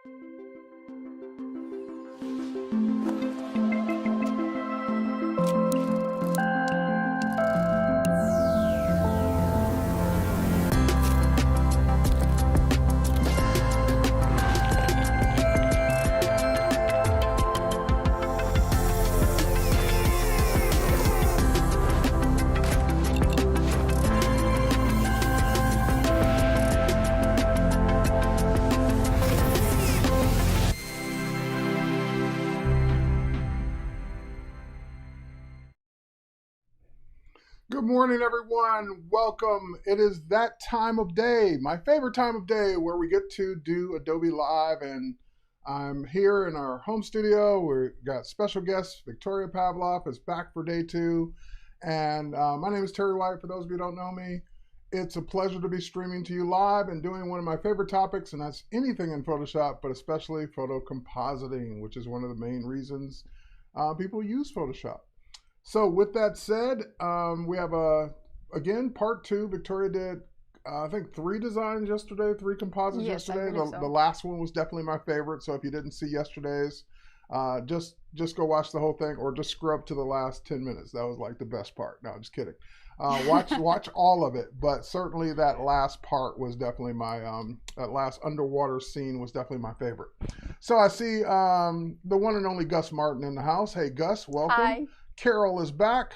Good morning, everyone. Welcome. It is that time of day, my favorite time of day, where we get to do Adobe Live, and I'm here in our home studio. We've got special guest Victoria Pavlov is back for day 2, and my name is Terry White. For those of you who don't know me, it's a pleasure to be streaming to you live and doing one of my favorite topics, and that's anything in Photoshop, but especially photo compositing, which is one of the main reasons people use Photoshop. So with that said, we have again part 2. Victoria did I think 3 designs yesterday, 3 composites yesterday. The last one was definitely my favorite. So if you didn't see yesterday's, just go watch the whole thing, or just scrub up to the last 10 minutes. That was like the best part. No, I'm just kidding. Watch all of it, but certainly that last part was definitely my that last underwater scene was definitely my favorite. So I see the one and only Gus Martin in the house. Hey Gus, welcome. Hi. Carol is back.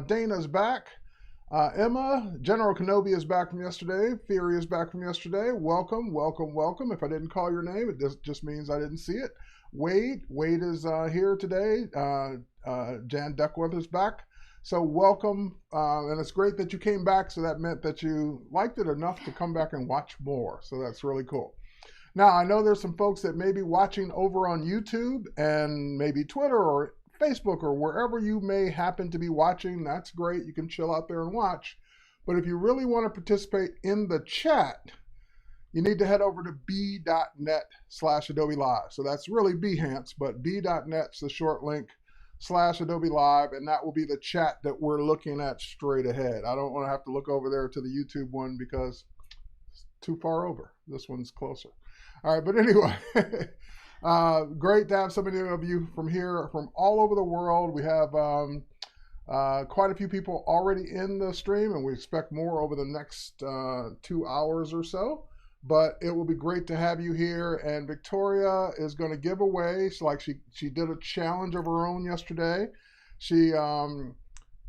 Dana's back. Emma, General Kenobi is back from yesterday. Fury is back from yesterday. Welcome, welcome, welcome. If I didn't call your name, it just means I didn't see it. Wade is here today. Jan Duckworth is back. So welcome, and it's great that you came back. So that meant that you liked it enough to come back and watch more. So that's really cool. Now, I know there's some folks that may be watching over on YouTube and maybe Twitter or Facebook or wherever you may happen to be watching. That's great. You can chill out there and watch. But if you really want to participate in the chat, you need to head over to b.net/Adobe Live. So that's really Behance, but b.net's the short link /Adobe Live, and that will be the chat that we're looking at straight ahead. I don't want to have to look over there to the YouTube one because it's too far over. This one's closer. All right, but anyway. Great to have so many of you from here, from all over the world. We have quite a few people already in the stream, and we expect more over the next 2 hours or so. But it will be great to have you here. And Victoria is going to give away, she did a challenge of her own yesterday. She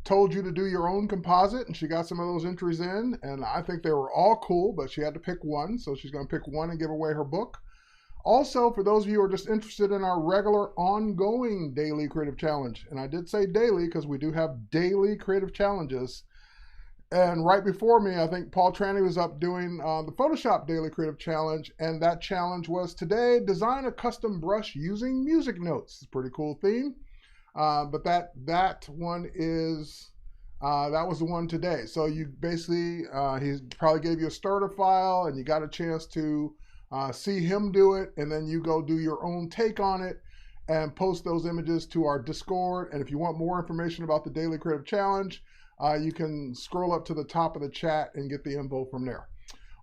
told you to do your own composite, and she got some of those entries in, and I think they were all cool, but she had to pick one. So she's going to pick one and give away her book. Also, for those of you who are just interested in our regular ongoing daily creative challenge, and I did say daily because we do have daily creative challenges. And right before me, I think Paul Tranny was up doing the Photoshop Daily Creative Challenge, and that challenge was today, design a custom brush using music notes. It's a pretty cool theme, but that one is, that was the one today. So you basically, he probably gave you a starter file, and you got a chance to see him do it, and then you go do your own take on it and post those images to our Discord. And if you want more information about the Daily Creative Challenge, you can scroll up to the top of the chat and get the info from there.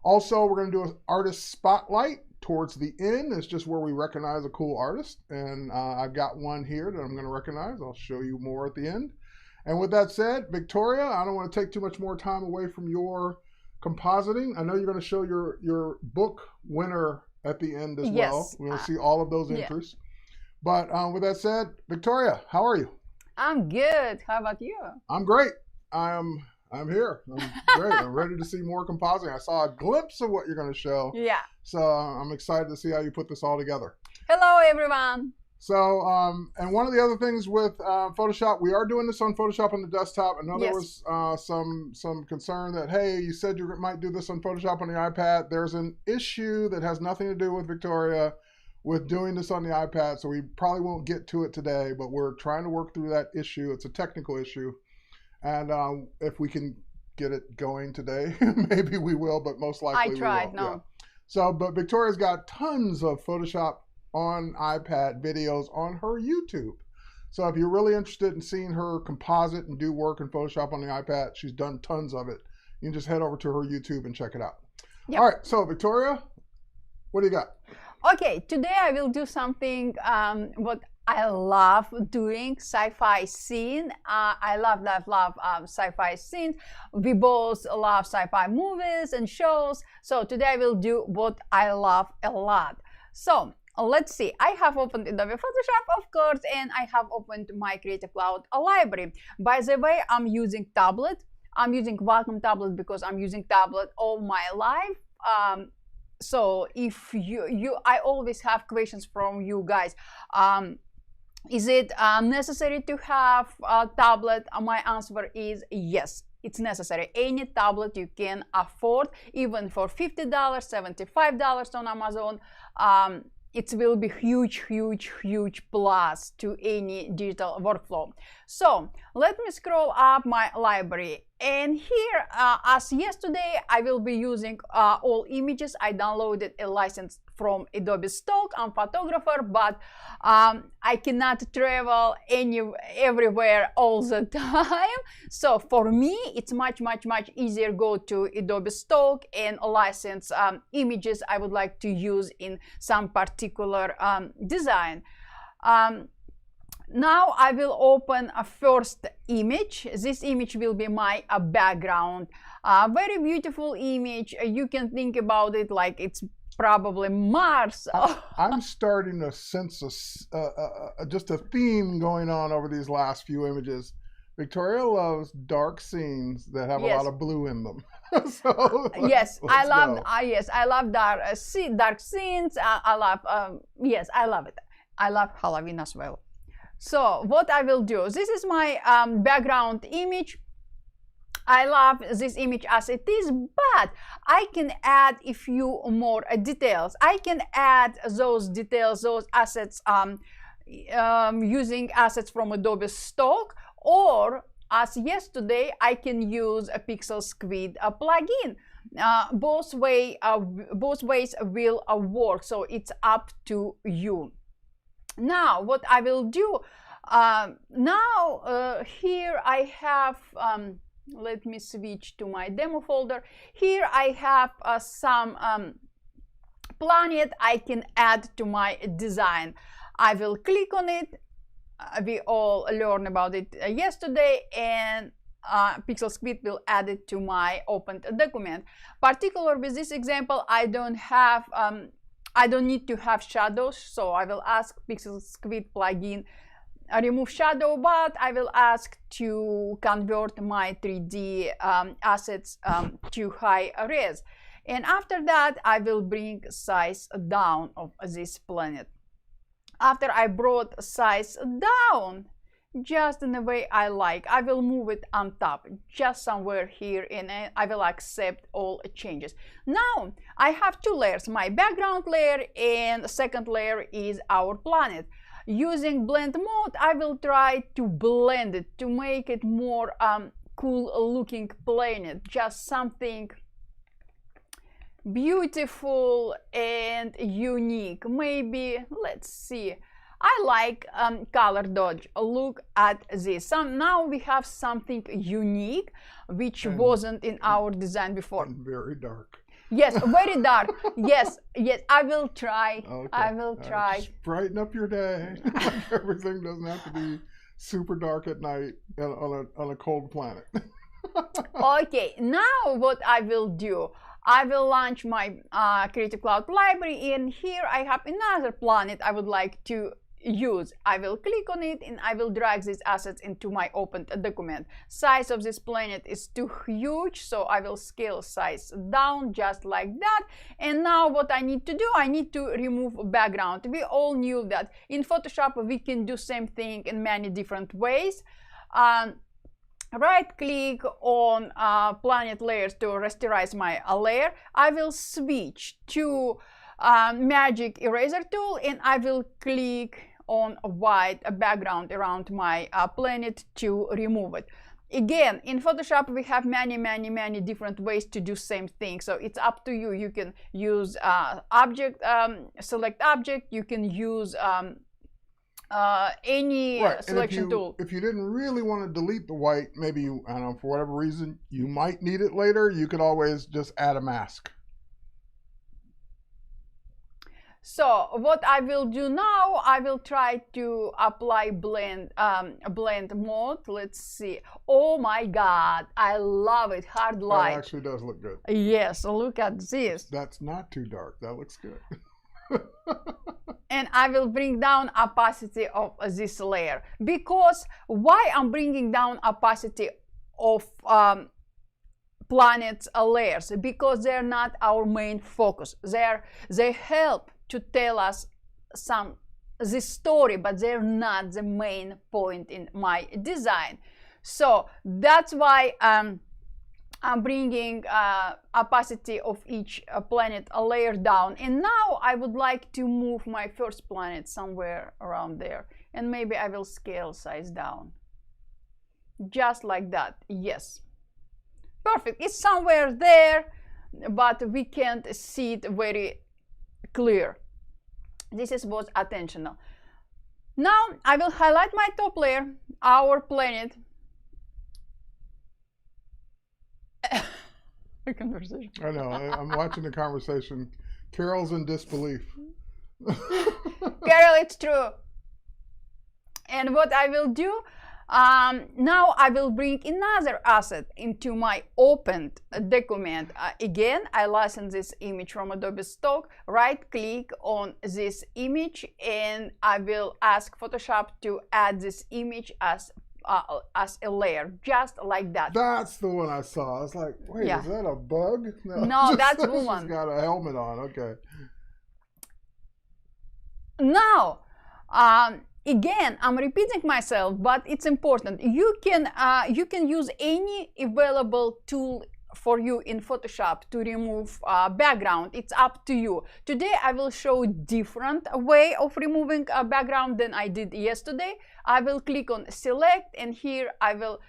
Also, we're going to do an artist spotlight towards the end. It's just where we recognize a cool artist, and I've got one here that I'm going to recognize. I'll show you more at the end. And with that said, Victoria, I don't want to take too much more time away from your compositing. I know you're going to show your book winner at the end as well. We're going to see all of those entries. But with that said, Victoria, how are you? I'm good. How about you? I'm great. I'm here. I'm great. I'm ready to see more compositing. I saw a glimpse of what you're going to show. Yeah. So I'm excited to see how you put this all together. Hello, everyone. So, and one of the other things with Photoshop, we are doing this on Photoshop on the desktop. I know there was some concern that, hey, you said you might do this on Photoshop on the iPad. There's an issue that has nothing to do with Victoria with doing this on the iPad, so we probably won't get to it today, but we're trying to work through that issue. It's a technical issue, and if we can get it going today, maybe we will, but most likely we won't. Yeah. So, but Victoria's got tons of Photoshop on iPad videos on her YouTube. So if you're really interested in seeing her composite and do work in Photoshop on the iPad, she's done tons of it. You can just head over to her YouTube and check it out. Yep. All right, so Victoria, what do you got? Okay, today I will do something what I love doing, sci-fi scene. I love sci-fi scenes. We both love sci-fi movies and shows. So today I will do what I love a lot. So let's see. I have opened Adobe Photoshop, of course, and I have opened my Creative Cloud library. By the way, I'm using tablet. I'm using Wacom tablet because I'm using tablet all my life. So if I always have questions from you guys. Is it necessary to have a tablet? My answer is yes, it's necessary. Any tablet you can afford, even for $50, $75 on Amazon. It will be huge plus to any digital workflow. So let me scroll up my library, and here as yesterday I will be using all images. I downloaded a license from Adobe Stock. I'm a photographer, but I cannot travel everywhere all the time. So for me it's much easier go to Adobe Stock and license images I would like to use in some particular design. Now I will open a first image. This image will be my background. Very beautiful image. You can think about it like it's probably Mars. I'm starting to sense just a theme going on over these last few images. Victoria loves dark scenes that have a lot of blue in them. So yes, I love dark scenes. I love it. I love Halloween as well. So what I will do, this is my background image. I love this image as it is, but I can add a few more details. I can add those details, those assets, using assets from Adobe Stock, or as yesterday, I can use a Pixel Squid plugin. Both ways will work, so it's up to you. Now, what I will do, here I have, let me switch to my demo folder. Here I have some planet I can add to my design. I will click on it. We all learned about it yesterday, and Pixel Squid will add it to my opened document. Particular with this example, I don't need to have shadows, so I will ask Pixel Squid plugin remove shadow, but I will ask to convert my 3D assets to high res. And after that, I will bring size down of this planet. After I brought size down, just in the way I like, I will move it on top, just somewhere here, and I will accept all changes. Now, I have two layers, my background layer, and the second layer is our planet. Using blend mode, I will try to blend it, to make it more cool looking planet, just something beautiful and unique. Maybe, let's see, I like color dodge. Look at this. Now we have something unique which wasn't in our design before. And very dark. Yes, very dark. Yes, I will try. Okay. I will try. Just brighten up your day. Everything doesn't have to be super dark at night on a cold planet. Okay, now what I will do, I will launch my Creative Cloud library, and here I have another planet I would like to use. I will click on it and I will drag these assets into my opened document. Size of this planet is too huge, so I will scale size down just like that. And now what I need to do, I need to remove background. We all knew that in Photoshop we can do same thing in many different ways. Right click on planet layers to rasterize my layer. I will switch to magic eraser tool, and I will click on a white background around my planet to remove it. Again, in Photoshop we have many different ways to do same thing, so it's up to you. You can use object, select object, you can use any selection tool. If you didn't really want to delete the white, maybe you, I don't know, for whatever reason you might need it later, you could always just add a mask. So what I will do now, I will try to apply blend mode. Let's see. Oh my God, I love it. Hard light. That actually does look good. Yes, look at this. That's not too dark. That looks good. And I will bring down opacity of this layer. Because why I'm bringing down opacity of planets layers? Because they're not our main focus. They help to tell us this story, but they're not the main point in my design. So that's why I'm bringing opacity of each planet a layer down. And now I would like to move my first planet somewhere around there. And maybe I will scale size down. Just like that. Yes. Perfect. It's somewhere there, but we can't see it very clear. This was attentional. Now I will highlight my top layer, our planet. A conversation. I know. I'm watching the conversation. Carol's in disbelief. Carol, it's true. And what I will do, now I will bring another asset into my opened document. Again, I license this image from Adobe Stock. Right click on this image and I will ask Photoshop to add this image as a layer, just like that. That's the one I saw. I was like, wait, is that a bug? No, that's woman. She's got a helmet on. Okay. Now, again, I'm repeating myself, but it's important. You can use any available tool for you in Photoshop to remove background. It's up to you. Today I will show a different way of removing a background than I did yesterday. I will click on select and here I will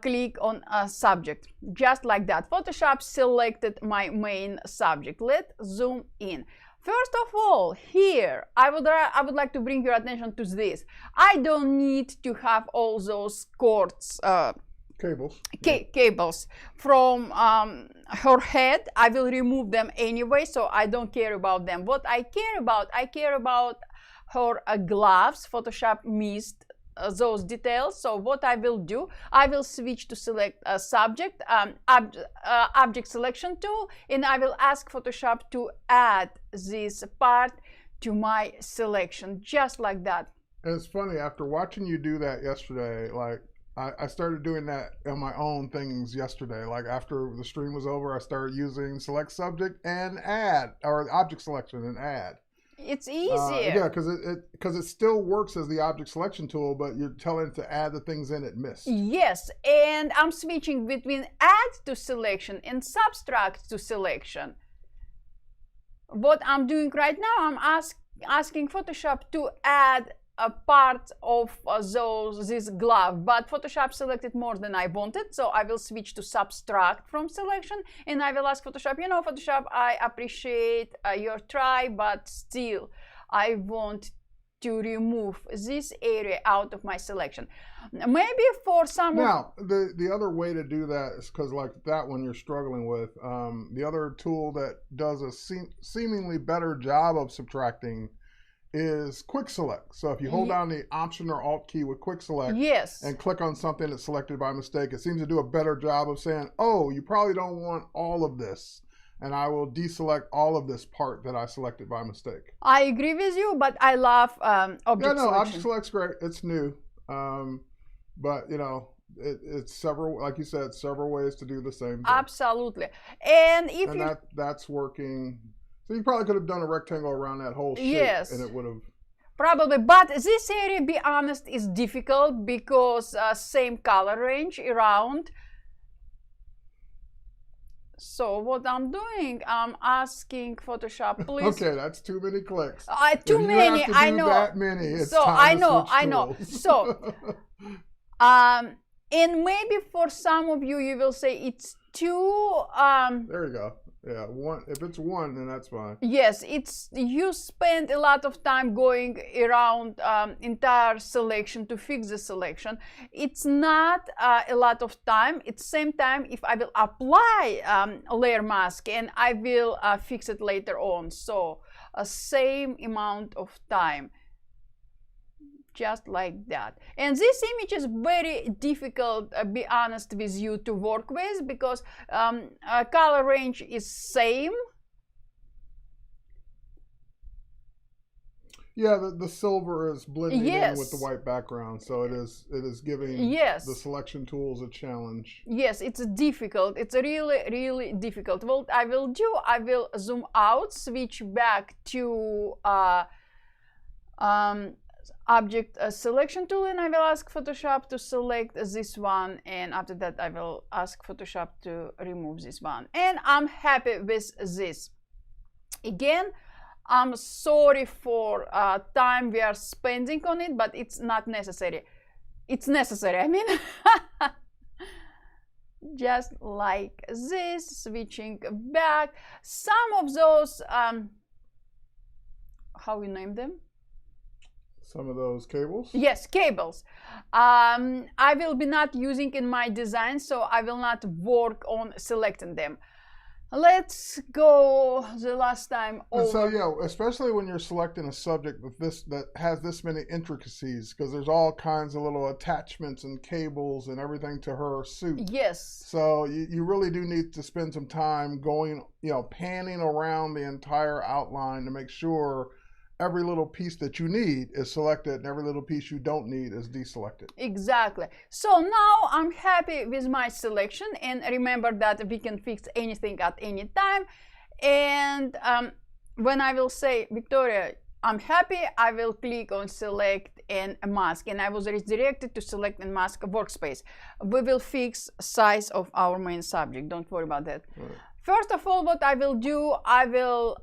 click on subject, just like that. Photoshop selected my main subject. Let's zoom in. First of all, here I would like to bring your attention to this. I don't need to have all those cords, cables from her head. I will remove them anyway, so I don't care about them. What I care about her gloves. Photoshop missed those details. So what I will do, I will switch to select a subject, object selection tool, and I will ask Photoshop to add this part to my selection, just like that. And it's funny, after watching you do that yesterday, like I started doing that on my own things yesterday. Like after the stream was over, I started using select subject and add, or object selection and add. It's easier. Yeah, because it still works as the object selection tool, but you're telling it to add the things in it missed. Yes, and I'm switching between add to selection and subtract to selection. What I'm doing right now, I'm asking Photoshop to add a part of this glove, but Photoshop selected more than I wanted, so I will switch to subtract from selection, and I will ask Photoshop, you know, Photoshop, I appreciate your try, but still I want to remove this area out of my selection. Maybe for some now the other way to do that is, because like that one you're struggling with, the other tool that does a seemingly better job of subtracting is quick select. So if you hold down the option or alt key with quick select, yes, and click on something that's selected by mistake, it seems to do a better job of saying, oh, you probably don't want all of this, and I will deselect all of this part that I selected by mistake. I agree with you, but I love object selection. Object select's great. It's new, but you know, it's several, like you said, several ways to do the same thing. Absolutely. And if that's working. So you probably could have done a rectangle around that whole shape, yes, and it would have. Probably, but this area, be honest, is difficult because same color range around. So what I'm doing, I'm asking Photoshop, please. Okay, that's too many clicks. Too many, I know. That many, it's so time I know. So, and maybe for some of you, you will say it's too. There you go. Yeah, one. If it's one, then that's fine. Yes, you spend a lot of time going around entire selection to fix the selection. It's not a lot of time. At the same time, if I will apply a layer mask and I will fix it later on. So a same amount of time. Just like that. And this image is very difficult, be honest with you, to work with, because color range is same. Yeah, the silver is blending Yes. in with the white background, so it is giving Yes. the selection tools a challenge. Yes, it's difficult. It's really, really difficult. What I will do, I will zoom out, switch back to object selection tool, and I will ask Photoshop to select this one, and after that I will ask Photoshop to remove this one, and I'm happy with this. Again, I'm sorry for time we are spending on it, but it's not necessary. It's necessary, I mean. Just like this, switching back. Some of those, how you name them? Some of those cables? Yes, cables. I will be not using in my design, so I will not work on selecting them. Let's go the last time over. And so yeah, especially when you're selecting a subject with this that has this many intricacies, because there's all kinds of little attachments and cables and everything to her suit. Yes. So you really do need to spend some time going, panning around the entire outline to make sure every little piece that you need is selected and every little piece you don't need is deselected. Exactly. So now I'm happy with my selection, and remember that we can fix anything at any time. And when I will say, Victoria, I'm happy, I will click on select and mask, and I was redirected to select and mask workspace. We will fix size of our main subject. Don't worry about that. Right. First of all, what I will do, I will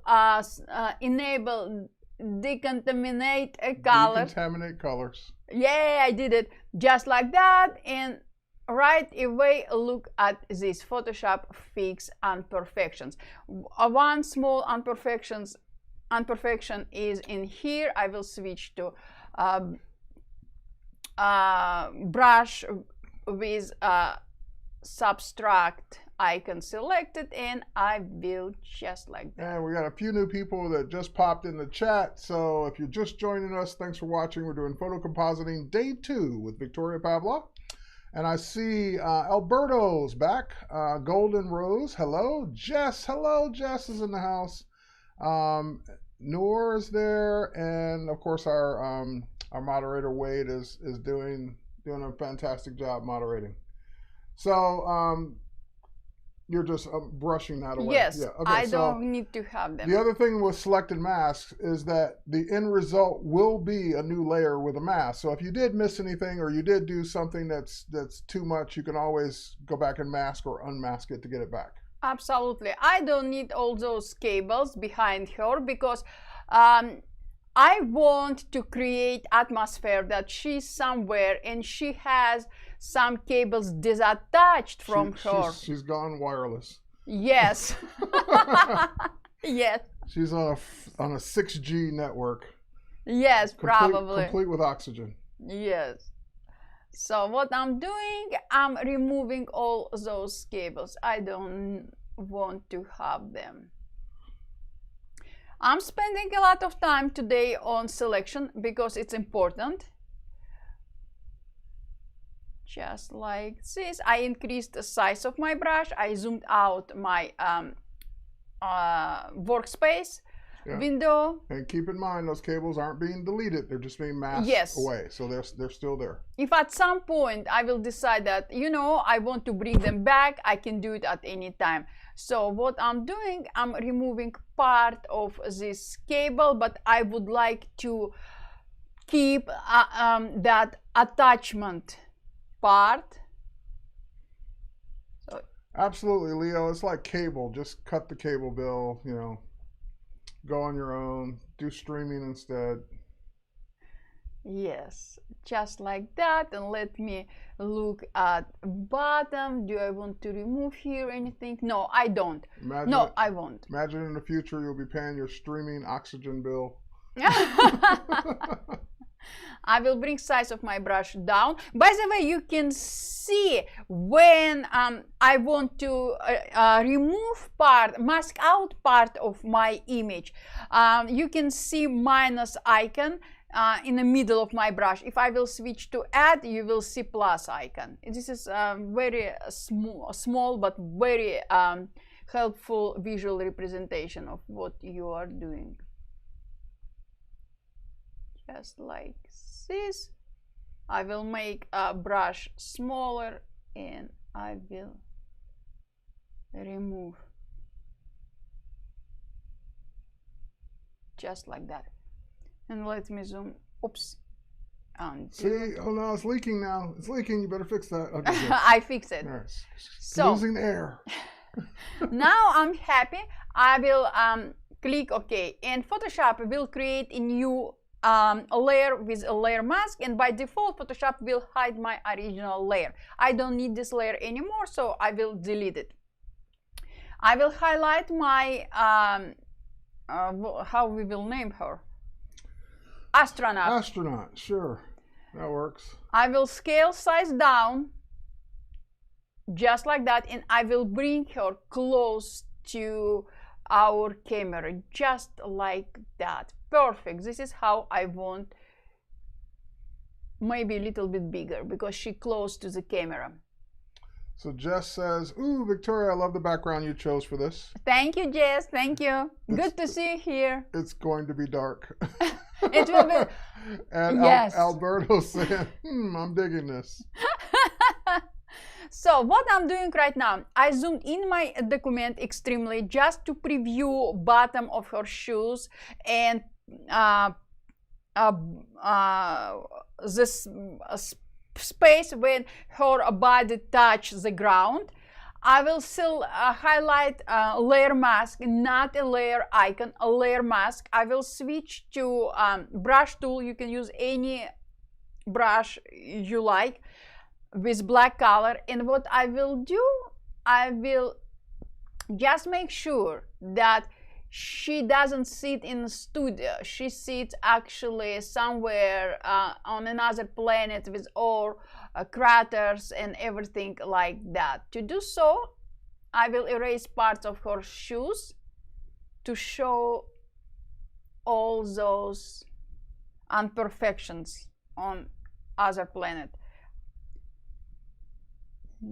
enable decontaminate a color. Decontaminate colors. Yeah, I did it just like that, and right away look at this Photoshop fix imperfections. One small imperfection is in here. I will switch to brush with subtract icon selected, and I will just like that. And we got a few new people that just popped in the chat, so if you're just joining us, thanks for watching. We're doing photo compositing day 2 with Victoria Pavlov, and I see Alberto's back. Golden Rose, hello. Jess is in the house. Noor is there, and of course our moderator Wade is doing a fantastic job moderating. So you're just brushing that away. Yes, yeah. Okay, I don't need to have them. The other thing with selected masks is that the end result will be a new layer with a mask. So if you did miss anything or you did do something that's too much, you can always go back and mask or unmask it to get it back. Absolutely. I don't need all those cables behind her, because I want to create atmosphere that she's somewhere and she has some cables disattached from her. She's gone wireless. Yes. Yes. She's on a 6G network. Yes, probably. Complete with oxygen. Yes. So what I'm doing, I'm removing all those cables. I don't want to have them. I'm spending a lot of time today on selection because it's important. Just like this, I increased the size of my brush. I zoomed out my workspace window. And keep in mind, those cables aren't being deleted. They're just being masked away. So they're still there. If at some point I will decide that, I want to bring them back, I can do it at any time. So what I'm doing, I'm removing part of this cable, but I would like to keep that attachment part. So, absolutely, Leo. It's like cable. Just cut the cable bill, go on your own, do streaming instead. Yes, just like that. And let me look at bottom. Do I want to remove here anything? No, I don't. I won't. Imagine in the future you'll be paying your streaming oxygen bill. I will bring size of my brush down. By the way, you can see when I want to remove part, mask out part of my image. You can see minus icon in the middle of my brush. If I will switch to add, you will see plus icon. This is very small but very helpful visual representation of what you are doing. Just like this. I will make a brush smaller and I will remove just like that. And let me zoom. Oops. See, oh no, it's leaking now. It's leaking. You better fix that. Okay, I fix it. Nice. So losing air. now I'm happy. I will click OK, and Photoshop will create a new layer with a layer mask, and by default Photoshop will hide my original layer. I don't need this layer anymore, so I will delete it. I will highlight my how we will name her, astronaut. Astronaut, sure, that works. I will scale size down just like that, and I will bring her close to our camera just like that. Perfect. This is how I want. Maybe a little bit bigger because she's close to the camera. So Jess says, ooh, Victoria, I love the background you chose for this. Thank you, Jess. Thank you. Good to see you here. It's going to be dark. It will be. And yes. Alberto saying, I'm digging this. So what I'm doing right now, I zoomed in my document extremely just to preview bottom of her shoes and this space when her body touches the ground. I will still highlight layer mask, not a layer icon, a layer mask. I will switch to brush tool. You can use any brush you like with black color, and what I will do, I will just make sure that she doesn't sit in the studio. She sits actually somewhere on another planet with all craters and everything like that. To do so, I will erase parts of her shoes to show all those imperfections on other planet.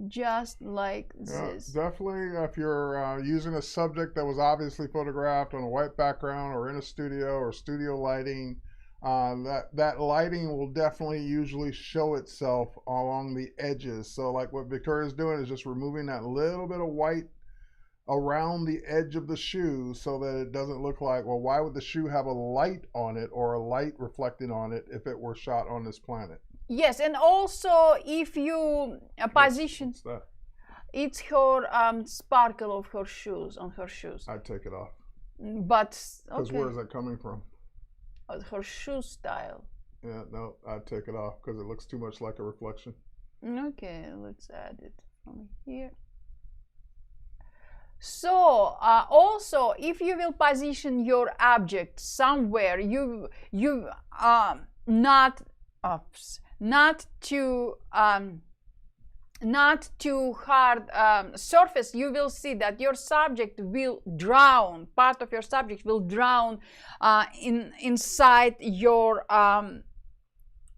Just like this. Definitely, if you're using a subject that was obviously photographed on a white background or in a studio or studio lighting, that lighting will definitely usually show itself along the edges. So like what Victoria's doing is just removing that little bit of white around the edge of the shoe so that it doesn't look like, well, why would the shoe have a light on it or a light reflecting on it if it were shot on this planet? Yes, and also if you position, it's her sparkle of her shoes, on her shoes. I'd take it off. But because where is that coming from? Her shoe style. Yeah, no, I'd take it off because it looks too much like a reflection. Okay, let's add it from here. So also, if you will position your object somewhere, not too hard surface, you will see that your subject will drown. Part of your subject will drown inside your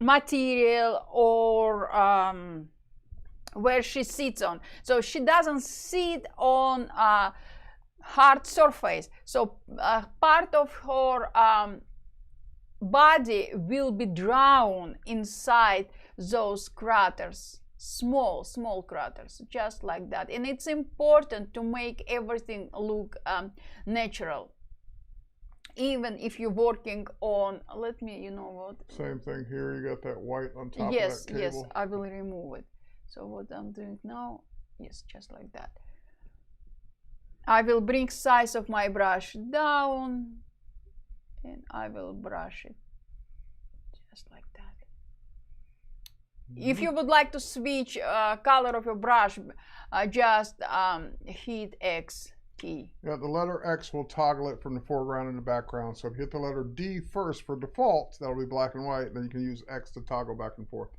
material or where she sits on. So she doesn't sit on hard surface. So part of her body will be drowned inside those craters, small craters, just like that. And it's important to make everything look natural, even if you're working on, let me, you know what, same thing here, you got that white on top of that cable. Yes, I will remove it. So what I'm doing now, yes, just like that. I will bring size of my brush down and I will brush it just like that. If you would like to switch color of your brush, just hit X key. Yeah, the letter X will toggle it from the foreground and the background. So if you hit the letter D first for default, that'll be black and white. Then you can use X to toggle back and forth.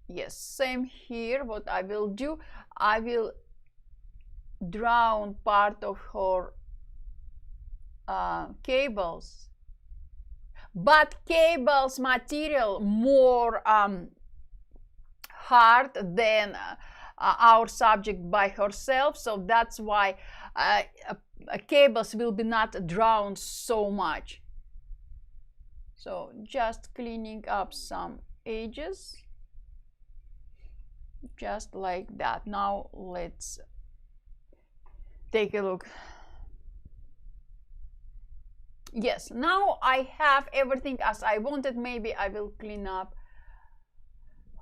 Yes, same here. What I will do, I will drown part of her cables, but cables material more hard than our subject by herself, so that's why cables will be not drowned so much. So just cleaning up some edges, just like that. Now let's take a look. Yes, now I have everything as I wanted. Maybe I will clean up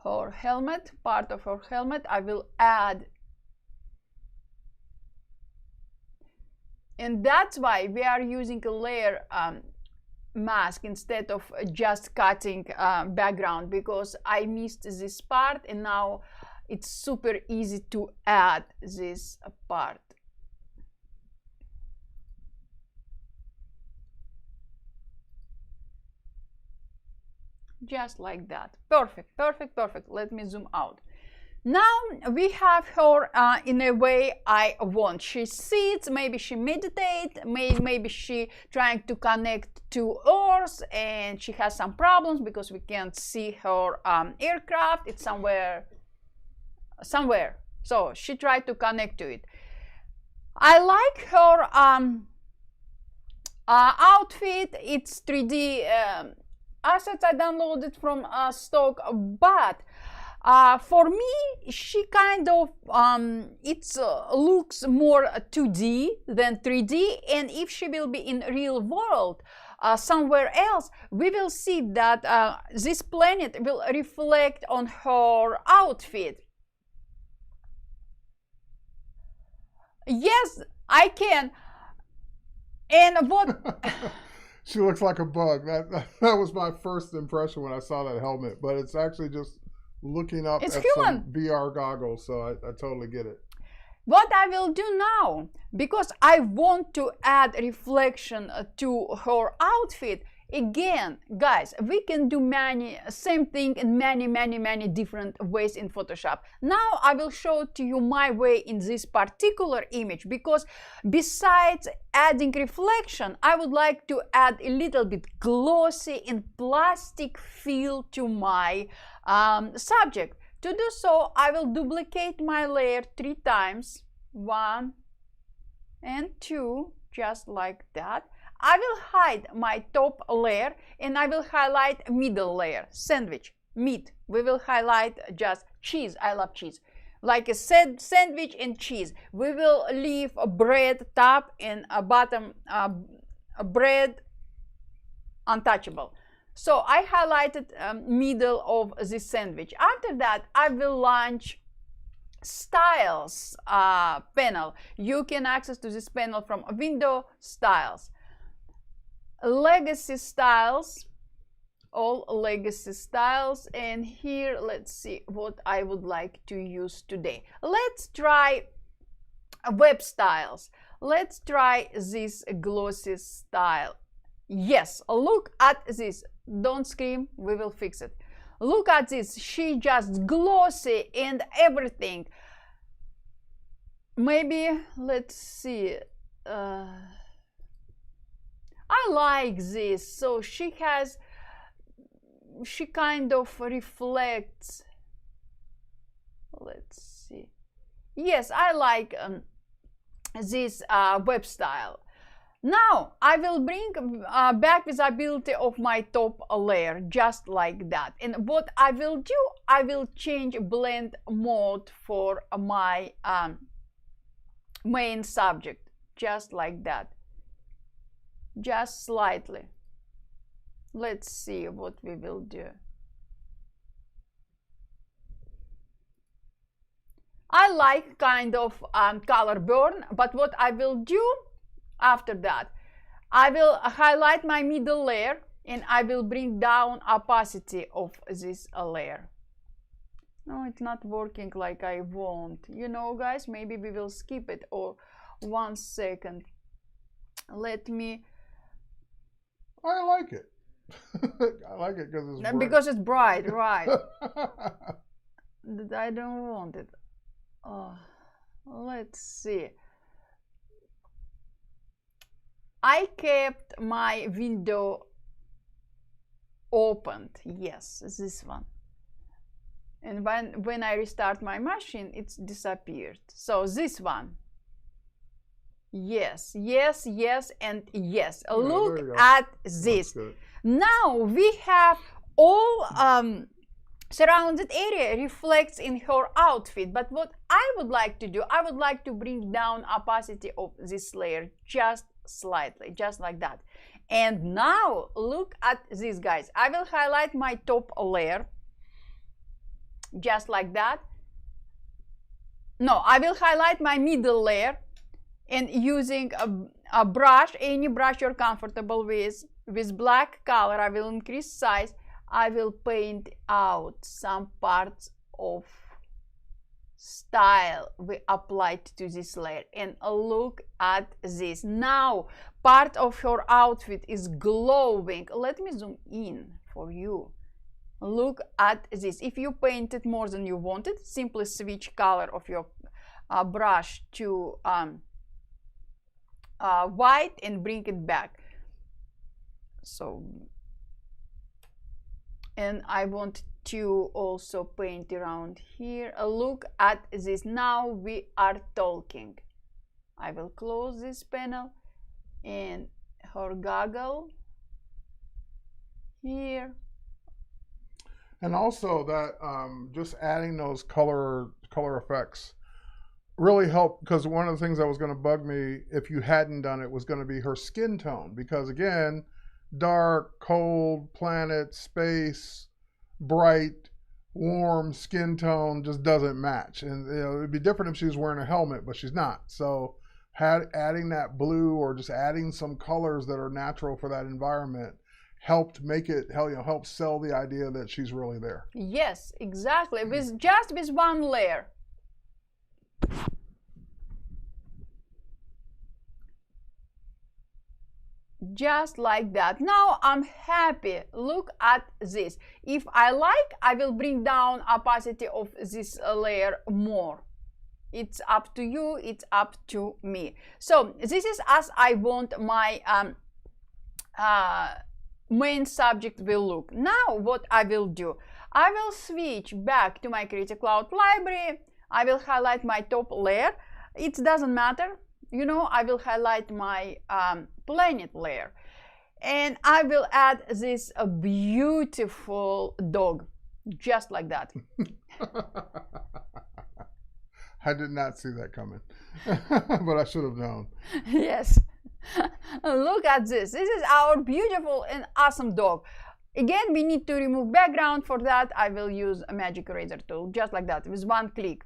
her helmet, part of her helmet. I will add, and that's why we are using a layer mask instead of just cutting background, because I missed this part and now it's super easy to add this part. Just like that. Perfect, perfect, perfect. Let me zoom out. Now we have her in a way I want. She sits, maybe she meditates, maybe she trying to connect to Earth and she has some problems because we can't see her aircraft. It's somewhere. So she tried to connect to it. I like her outfit. It's 3D assets I downloaded from Stock, but for me, she kind of looks more 2D than 3D, and if she will be in real world somewhere else, we will see that this planet will reflect on her outfit. Yes, I can. And what? She looks like a bug. That was my first impression when I saw that helmet, but it's actually just looking up at some VR goggles, so I totally get it. What I will do now, because I want to add reflection to her outfit, again, guys, we can do same thing in many different ways in Photoshop. Now I will show to you my way in this particular image, because besides adding reflection, I would like to add a little bit glossy and plastic feel to my subject. To do so, I will duplicate my layer 3 times, 1 and 2, just like that. I will hide my top layer and I will highlight middle layer, sandwich, meat. We will highlight just cheese. I love cheese. Like a sandwich and cheese. We will leave a bread top and a bottom bread untouchable. So I highlighted middle of the sandwich. After that, I will launch styles panel. You can access to this panel from window styles. Legacy styles, all legacy styles, and here let's see what I would like to use today. Let's try web styles. Let's try this glossy style. Yes, look at this. Don't scream, we will fix it. Look at this. She just glossy and everything. Maybe let's see. I like this. So she kind of reflects. Let's see. Yes, I like this web style. Now I will bring back visibility of my top layer, just like that. And what I will do, I will change blend mode for my main subject, just like that. Just slightly. Let's see what we will do. I like kind of color burn, but what I will do after that, I will highlight my middle layer and I will bring down opacity of this layer. No, it's not working like I want. You know, guys, maybe we will skip it, or 1 second. Let me. I like it. I like it because it's bright. Because it's bright, right? I don't want it. Oh, let's see. I kept my window opened. Yes, this one. And when I restart my machine, it's disappeared. So this one. Yes, yes, yes, and yes. Yeah, look at this. Now we have all surrounded area reflects in her outfit. But what I would like to do, I would like to bring down opacity of this layer just slightly, just like that. And now look at this, guys. I will highlight my top layer just like that. No, I will highlight my middle layer, and using a brush, any brush you're comfortable with black color, I will increase size. I will paint out some parts of style we applied to this layer. And look at this. Now part of her outfit is glowing. Let me zoom in for you. Look at this. If you painted more than you wanted, simply switch color of your brush to white and bring it back. So, and I want to also paint around here. Look at this. Now we are talking. I will close this panel, and her goggle here. And also that just adding those color effects really helped, because one of the things that was going to bug me if you hadn't done it was going to be her skin tone, because again, dark, cold, planet, space, bright, warm skin tone just doesn't match. And you know, it'd be different if she was wearing a helmet, but she's not. So adding that blue or just adding some colors that are natural for that environment helped make it, help sell the idea that she's really there. Yes, exactly. Just with one layer. Just like that. Now I'm happy. Look at this. If I like, I will bring down opacity of this layer more. It's up to you, it's up to me. So this is as I want my main subject will look. Now what I will do, I will switch back to my Creative Cloud library. I will highlight my top layer. It doesn't matter, I will highlight my planet layer, and I will add this beautiful dog just like that. I did not see that coming, but I should have known. Yes. Look at this. This is our beautiful and awesome dog. Again, we need to remove background. For that, I will use a magic eraser tool, just like that, with one click.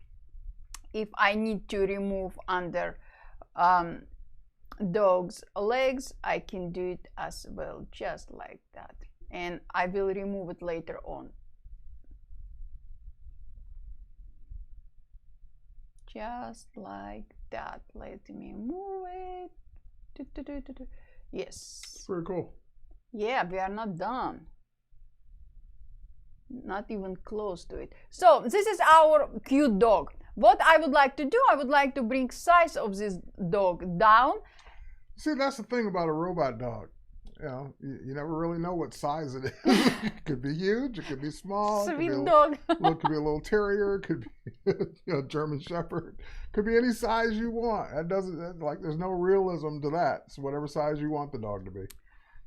If I need to remove under dog's legs, I can do it as well, just like that. And I will remove it later on. Just like that. Let me move it. Yes. Very cool. Yeah, we are not done. Not even close to it. So this is our cute dog. What I would like to do, I would like to bring size of this dog down. See, that's the thing about a robot dog. You never really know what size it is. It could be huge, it could be small. Sweet dog. It could be a little terrier, it could be a German Shepherd. It could be any size you want. That doesn't, there's no realism to that. It's whatever size you want the dog to be.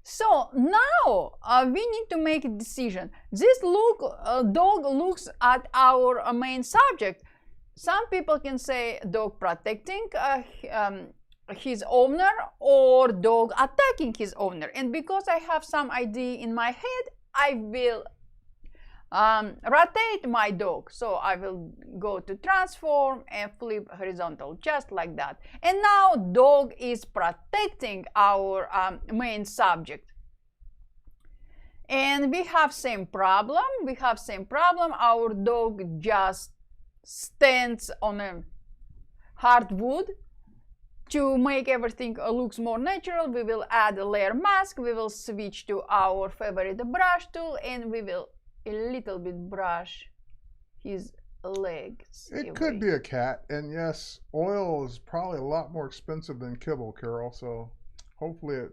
So now we need to make a decision. This dog looks at our main subject. Some people can say dog protecting his owner or dog attacking his owner. And because I have some idea in my head, I will rotate my dog. So I will go to transform and flip horizontal, just like that. And now dog is protecting our main subject. And we have same problem. Our dog just stands on a hard wood, To make everything looks more natural, we will add a layer mask. We will switch to our favorite brush tool, and we will a little bit brush his legs. It could be a cat, and yes, oil is probably a lot more expensive than kibble, Carol. So hopefully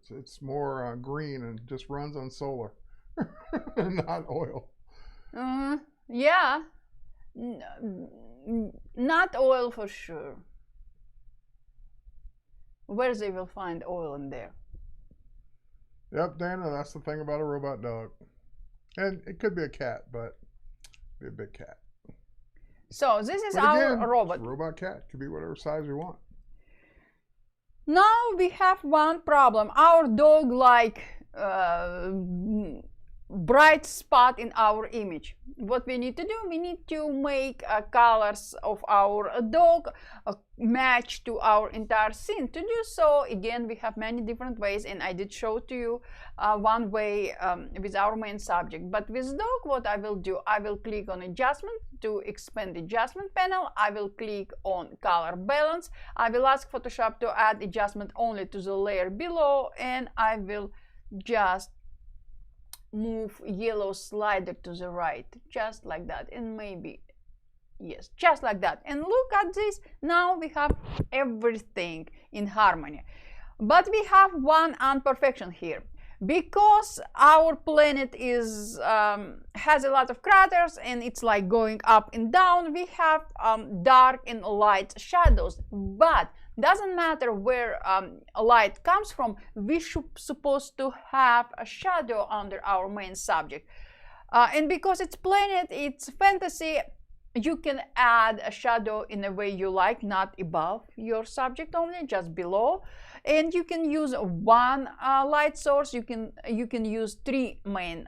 it's more green and just runs on solar, not oil. Yeah, not oil for sure. Where they will find oil in there? Yep, Dana, that's the thing about a robot dog. And it could be a cat, but be a big cat. So this is but our again, robot. It's a robot cat. Could be whatever size you want. Now we have one problem. Our dog like bright spot in our image. What we need to do, we need to make colors of our dog match to our entire scene. To do so, again, we have many different ways, and I did show to you one way with our main subject. But with dog, what I will do, I will click on adjustment to expand the adjustment panel. I will click on color balance. I will ask Photoshop to add adjustment only to the layer below, and I will just move yellow slider to the right, just like that, and maybe, yes, just like that. And look at this, now we have everything in harmony. But we have one imperfection here. Because our planet is has a lot of craters and it's like going up and down, we have dark and light shadows. But doesn't matter where light comes from, we should supposed to have a shadow under our main subject. And because it's planet, it's fantasy, you can add a shadow in a way you like, not above your subject only, just below. And you can use one light source. You can use three main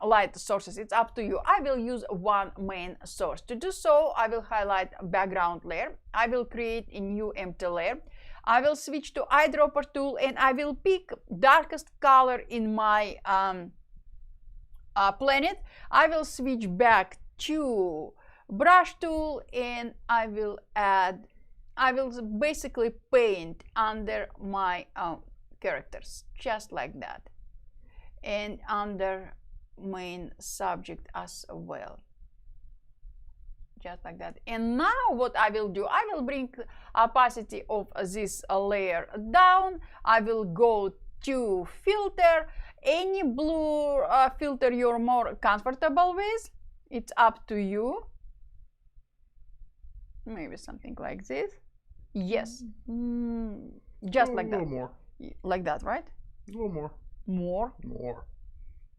light sources. It's up to you. I will use one main source. To do so, I will highlight a background layer. I will create a new empty layer. I will switch to eyedropper tool, and I will pick darkest color in my planet. I will switch back to brush tool, and I will basically paint under my characters, just like that, and under main subject as well, just like that. And now what I will do, I will bring opacity of this layer down. I will go to filter, any blue filter you're more comfortable with, it's up to you. Maybe something like this. Yes, just like that. A little more. Like that, right? A little more. More?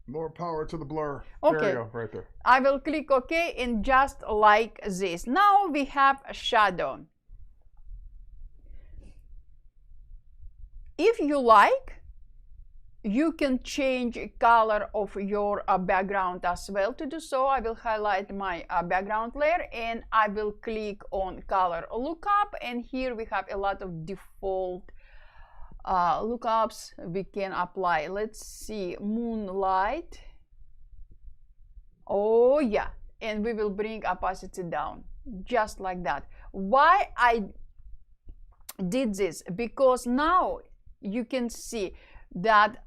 More power to the blur. Okay. There you go, right there. I will click OK, and just like this. Now we have a shadow. If you like, you can change color of your background as well. To do so, I will highlight my background layer, and I will click on color lookup, and here we have a lot of default lookups we can apply. Let's see, moonlight. Oh yeah, and we will bring opacity down, just like that. Why I did this? Because now you can see that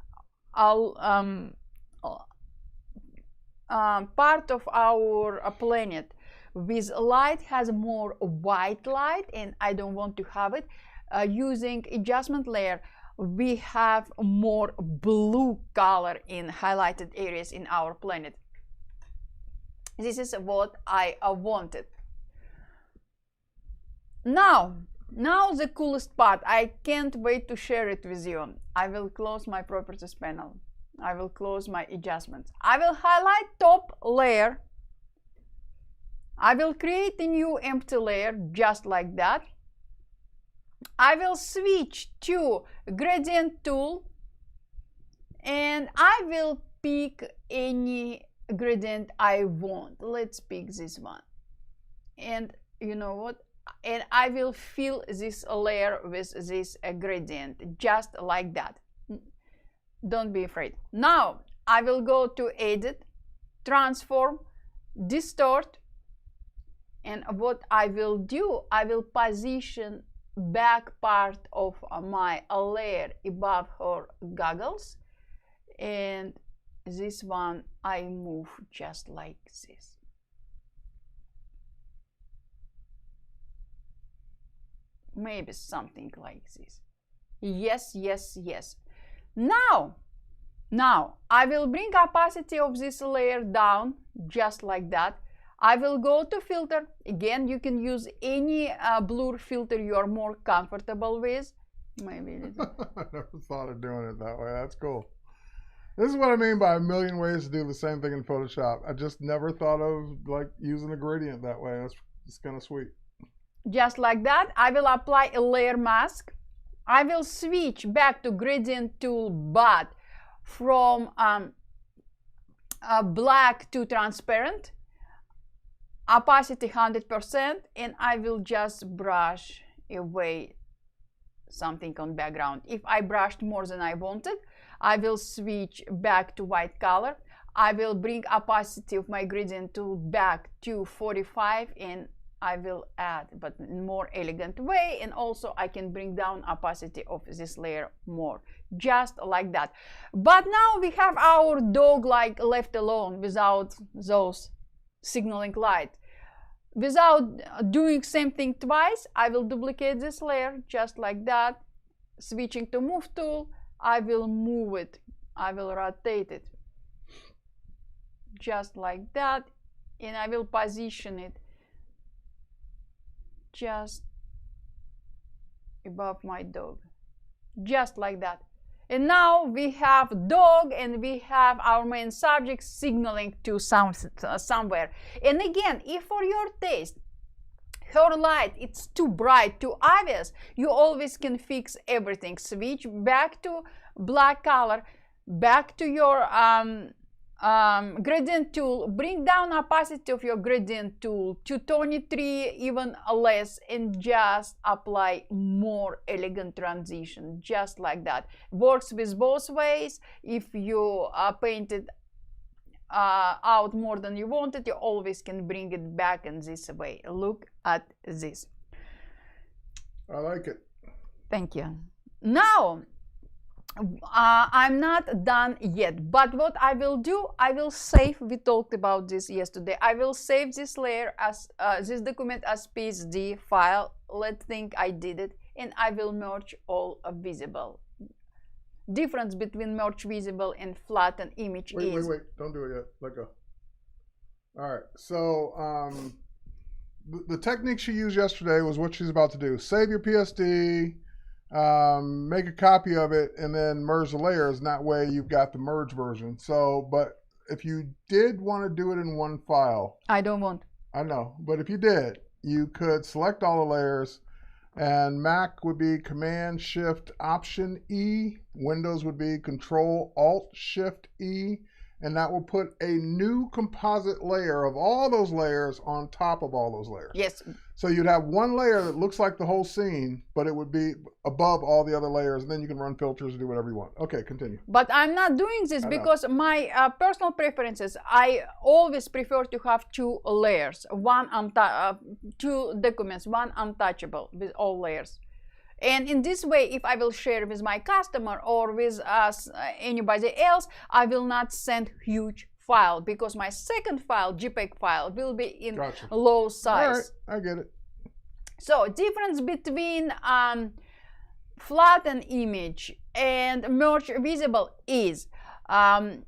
part of our planet with light has more white light, and I don't want to have it. Using adjustment layer, we have more blue color in highlighted areas in our planet. This is what I wanted. Now the coolest part, I can't wait to share it with you. I will close my properties panel. I will close my adjustments. I will highlight top layer. I will create a new empty layer, just like that. I will switch to gradient tool, and I will pick any gradient I want. Let's pick this one. And you know what? And I will fill this layer with this gradient, just like that. Don't be afraid. Now I will go to edit, transform, distort, and what I will do, I will position back part of my layer above her goggles, and this one I move just like this. Maybe something like this. Yes, yes, yes. Now I will bring opacity of this layer down just like that. I will go to filter. Again, you can use any blur filter you are more comfortable with. Maybe I never thought of doing it that way. That's cool. This is what I mean by a million ways to do the same thing in Photoshop. I just never thought of like using a gradient that way. It's kind of sweet. Just like that, I will apply a layer mask. I will switch back to gradient tool, but from black to transparent, opacity 100%, and I will just brush away something on background. If I brushed more than I wanted, I will switch back to white color. I will bring opacity of my gradient tool back to 45, and I will add, but in more elegant way, and also I can bring down opacity of this layer more, just like that. But now we have our dog like left alone without those signaling light. Without doing same thing twice, I will duplicate this layer just like that. Switching to move tool, I will move it, I will rotate it just like that, and I will position it just above my dog, just like that. And now we have dog and we have our main subject signaling to somewhere. And again, if for your taste her light it's too bright, too obvious, you always can fix everything. Switch back to black color, back to your gradient tool, bring down opacity of your gradient tool to 23, even less, and just apply more elegant transition, just like that. Works with both ways. If you painted out more than you wanted, you always can bring it back in this way. Look at this. I like it. Thank you. Now I'm not done yet, but what I will do, I will save, we talked about this yesterday, I will save this layer as this document as PSD file. Let's think I did it, and I will merge all visible. Difference between merge visible and flatten image is... Wait, don't do it yet, let go. All right, so the technique she used yesterday was what she's about to do. Save your PSD, make a copy of it, and then merge the layers, and that way you've got the merge version. So, but if you did want to do it in one file, I don't want. I know, but if you did, you could select all the layers, and Mac would be Command Shift Option E, Windows would be Control Alt Shift E, and that will put a new composite layer of all those layers on top of all those layers. Yes. So you'd have one layer that looks like the whole scene, but it would be above all the other layers, and then you can run filters and do whatever you want. Okay, continue. But I'm not doing this because my personal preferences, I always prefer to have two layers, two documents, one untouchable with all layers. And in this way, if I will share with my customer or with anybody else, I will not send huge file, because my second file, JPEG file, will be in low size. All right, I get it. So difference between flatten image and merge visible is,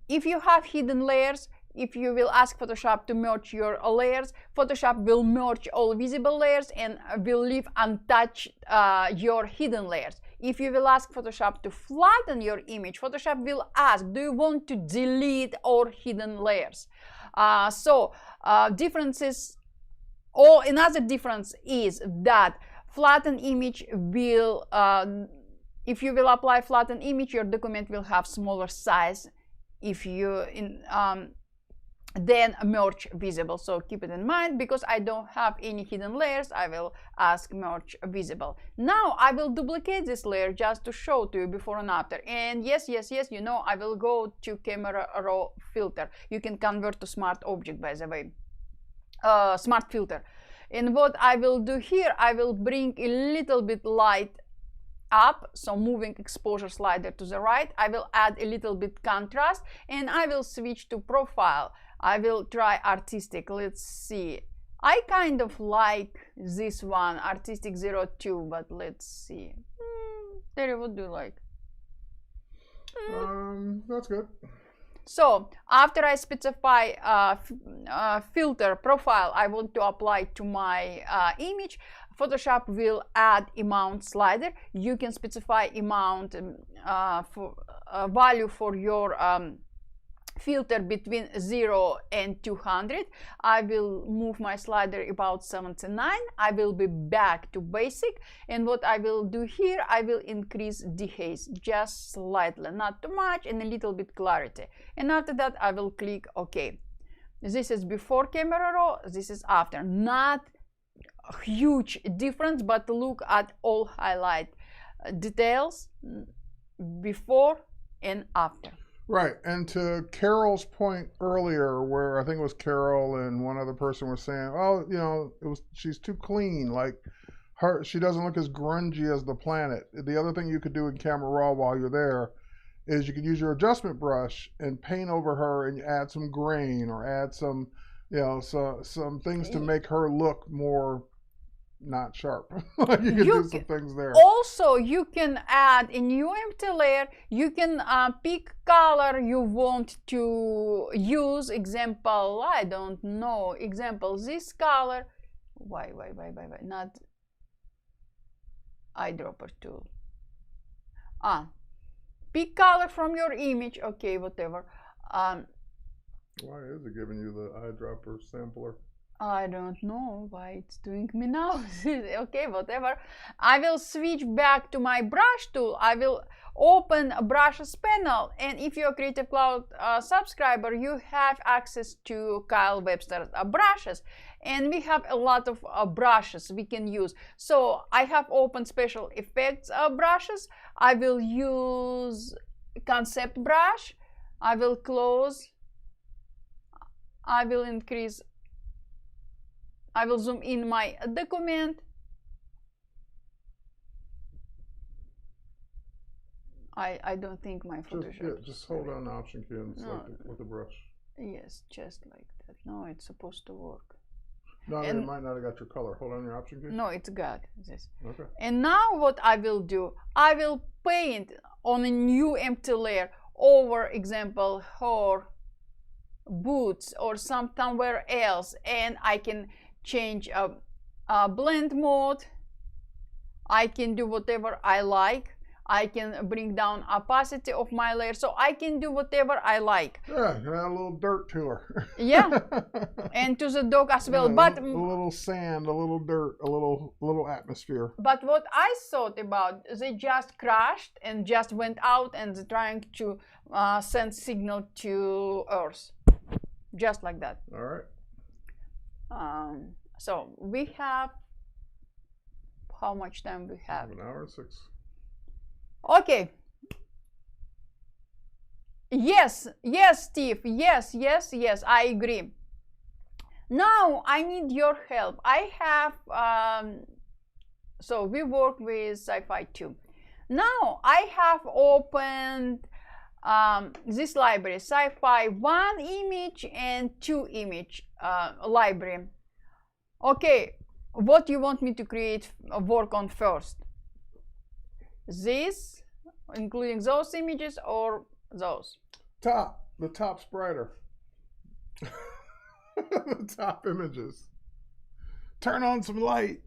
if you have hidden layers, if you will ask Photoshop to merge your layers, Photoshop will merge all visible layers and will leave untouched your hidden layers. If you will ask Photoshop to flatten your image, Photoshop will ask, do you want to delete all hidden layers? Differences, or another difference is that flatten image will, if you will apply flatten image, your document will have smaller size. If you then merge visible, so keep it in mind. Because I don't have any hidden layers, I will ask merge visible. Now I will duplicate this layer just to show to you before and after. And yes, you know, I will go to camera raw filter. You can convert to smart object, by the way, smart filter. And what I will do here, I will bring a little bit light up, so moving exposure slider to the right. I will add a little bit contrast, and I will switch to profile. I will try artistic. Let's see. I kind of like this one, artistic 02, but let's see. Terry, what do you like? That's good. So after I specify filter profile I want to apply to my image, Photoshop will add amount slider. You can specify amount value for your filter between 0 and 200. I will move my slider about 79. I will be back to basic, and what I will do here, I will increase dehaze just slightly, not too much, and a little bit clarity. And after that I will click OK. This is before camera raw, this is after. Not a huge difference, but look at all highlight details before and after. Right, and to Carol's point earlier, where I think it was Carol and one other person were saying, "Oh, you know, she's too clean. Like she doesn't look as grungy as the planet." The other thing you could do in Camera Raw while you're there is you could use your adjustment brush and paint over her, and add some grain or add some, you know, some things to make her look more not sharp. You can do some things there. Also, you can add a new empty layer. You can pick color you want to use. Example, I don't know. Example, this color. Why? Not eyedropper tool. Pick color from your image. Okay, whatever. Why is it giving you the eyedropper sampler? I don't know why it's doing me now. Okay, whatever. I will switch back to my brush tool. I will open a brushes panel, and if you're a Creative Cloud subscriber, you have access to Kyle Webster's brushes, and we have a lot of brushes we can use. So I have opened special effects brushes. I will use concept brush. I will close. I will increase. I will zoom in my document. I don't think my Photoshop. Just hold down the Option key and select with the brush. Yes, just like that. No, it's supposed to work. No, it might not have got your color. Hold on your Option key. No, it's got this. Okay. And now what I will do, I will paint on a new empty layer over, example, her boots or somewhere else, and I can change blend mode. I can do whatever I like. I can bring down opacity of my layer, so I can do whatever I like. Yeah, you add a little dirt to her. Yeah, and to the dog as well. Yeah, but a little sand, a little dirt, a little atmosphere. But what I thought about, they just crashed and just went out and they're trying to send signal to Earth, just like that. All right. So we have, how much time we have? 1 hour and 6. Okay. Yes, Steve. Yes, I agree. Now I need your help. I have, so we work with Sci-Fi 2. Now I have opened this library, Sci-Fi 1 image and 2 image library. Okay, what do you want me to work on first? This, including those images, or those? The top's brighter. The top images. Turn on some light.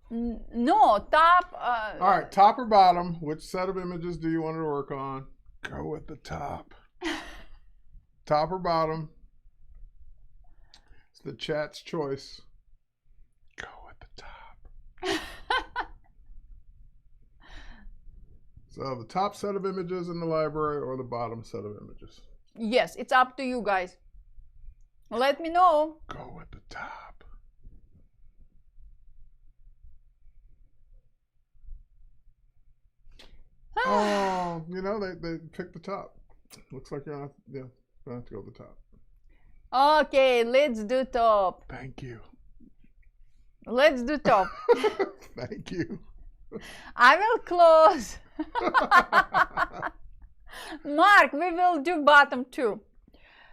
No, top. All right, top or bottom? Which set of images do you want to work on? Go with the top. Top or bottom? It's the chat's choice. Go with the top. So the top set of images in the library or the bottom set of images? Yes, it's up to you guys. Let me know. Go with the top. Oh, you know, they picked the top. Looks like you're gonna have to go with the top. Okay, let's do top. Thank you. Let's do top. Thank you. I will close. Mark, we will do bottom too.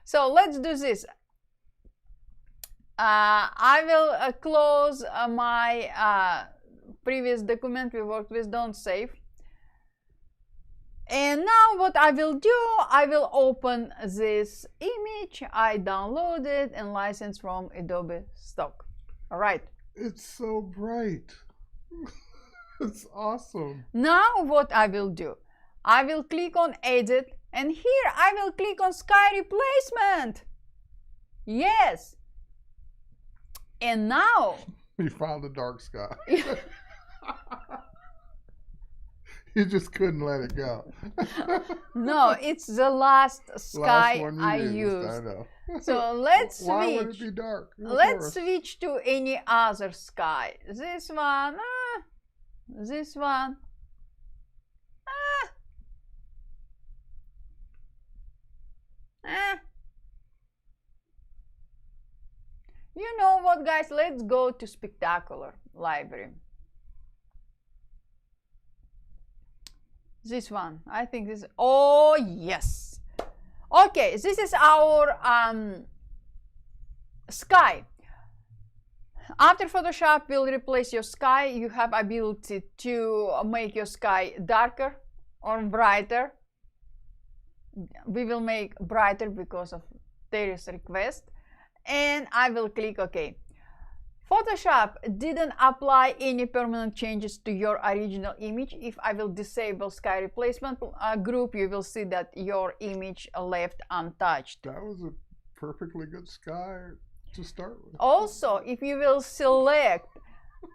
So let's do this. I will close my previous document we worked with, don't save. And now what I will do, I will open this image I downloaded and licensed from Adobe Stock. All right. It's so bright. It's awesome. Now what I will do, I will click on edit and here I will click on sky replacement. Yes. And now We found a dark sky. You just couldn't let it go. No, it's the last sky one you I used, used. I know. So let's switch. Why would it be dark? Let's switch to any other sky. This one, this one. You know what, guys? Let's go to spectacular library. This one, I think this. Oh yes. Okay, this is our sky. After Photoshop will replace your sky, you have ability to make your sky darker or brighter. We will make brighter because of Terry's request. And I will click OK. Photoshop didn't apply any permanent changes to your original image. If I will disable sky replacement group, you will see that your image left untouched. That was a perfectly good sky to start with. Also, if you will select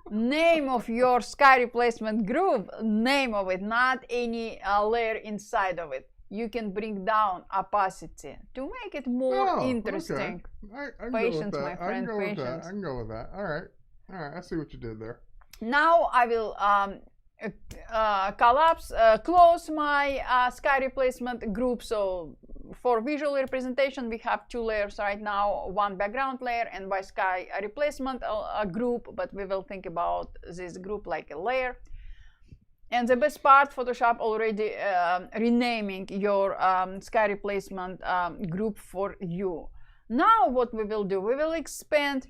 name of your sky replacement group, name of it, not any layer inside of it, you can bring down opacity to make it more interesting. Okay. I can Patience, go with that. my friend, patience. I can go with that. All right. I see what you did there. Now I will close my sky replacement group. So for visual representation, we have two layers right now, one background layer and by sky replacement group, but we will think about this group like a layer. And the best part, Photoshop already renaming your sky replacement group for you. Now what we will do, we will expand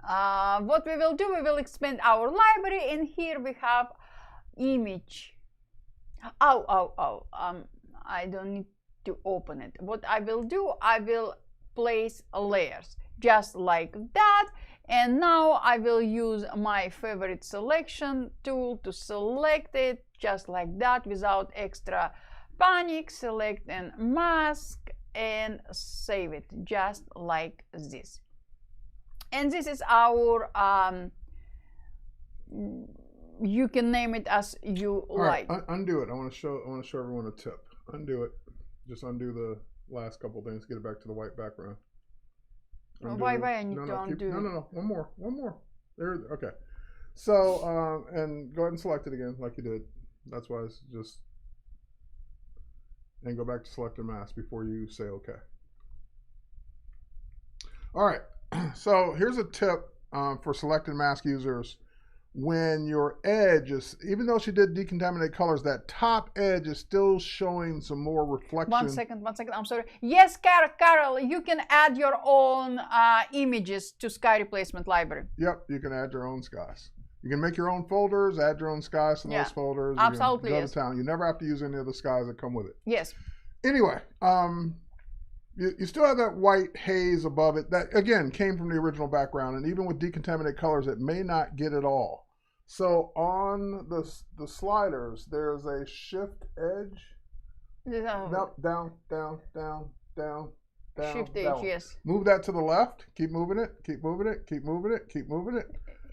we will expand our library, and here we have image. I don't need to open it. What I will do, I will place layers just like that. And now I will use my favorite selection tool to select it just like that without extra panic. Select and mask and save it just like this. And this is our you can name it as you like. Right, undo it. I want to show everyone a tip. Undo it. Just undo the last couple things. Get it back to the white background. Why I need to undo? No. One more. There. Okay. So and go ahead and select it again like you did. That's why it's just. And go back to select and mask before you say OK. All right. So here's a tip for select and mask users. When your edge is, even though she did decontaminate colors, that top edge is still showing some more reflection. One second, I'm sorry. Yes, Carol, you can add your own images to sky replacement library. Yep, you can add your own skies. You can make your own folders, add your own skies to those folders. Absolutely, you can go to town. You never have to use any of the skies that come with it. Yes. Anyway, you still have that white haze above it. That, again, came from the original background. And even with decontaminated colors, it may not get it all. So on the sliders, there's a shift edge. Up, down. Shift edge, yes. Move that to the left. Keep moving it. Keep moving it.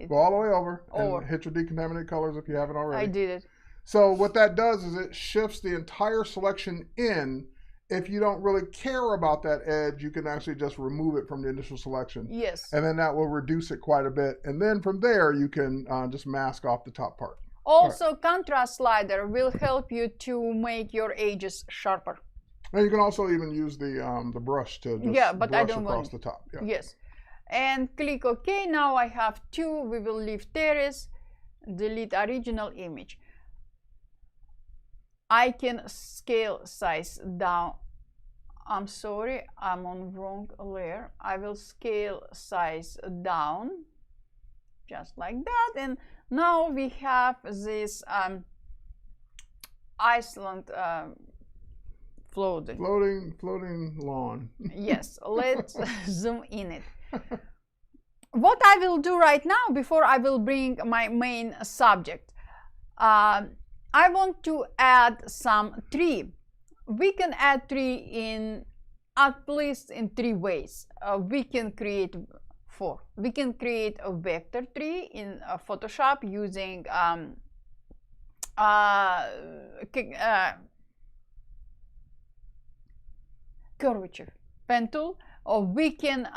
Go all the way over and hit your decontaminated colors if you haven't already. I did it. So what that does is it shifts the entire selection in. If you don't really care about that edge, you can actually just remove it from the initial selection. Yes. And then that will reduce it quite a bit. And then from there, you can just mask off the top part. Also, contrast slider will help you to make your edges sharper. And you can also even use the brush to just brush across the top. Yeah. Yes. and click OK. Now I have two. We will leave terrace, delete original image. I can scale size down. I'm sorry, I'm on wrong layer. I will scale size down just like that, and now we have this Iceland floating lawn. Yes, let's zoom in it. What I will do right now, before I will bring my main subject, I want to add some tree. We can add tree in at least in three ways. We can create four. We can create a vector tree in Photoshop using curvature pen tool, or we can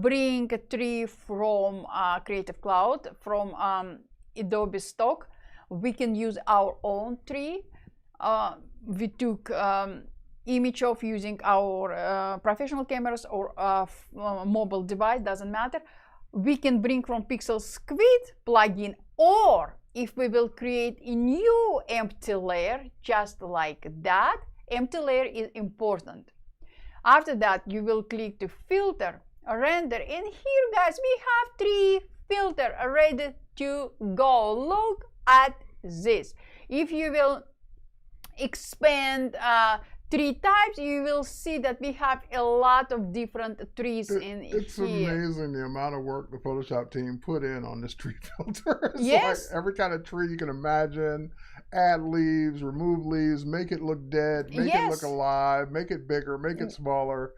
bring a tree from Creative Cloud, from Adobe Stock. We can use our own tree. We took image of using our professional cameras or mobile device, doesn't matter. We can bring from Pixel Squid plugin, or if we will create a new empty layer, just like that. Empty layer is important. After that, you will click to filter, render, and here, guys, we have three filters ready to go. Look at this. If you will expand tree types, you will see that we have a lot of different trees in here. It's amazing the amount of work the Photoshop team put in on this tree filter. It's yes. Like every kind of tree you can imagine. Add leaves, remove leaves, make it look dead, make yes. it look alive, make it bigger, make it smaller.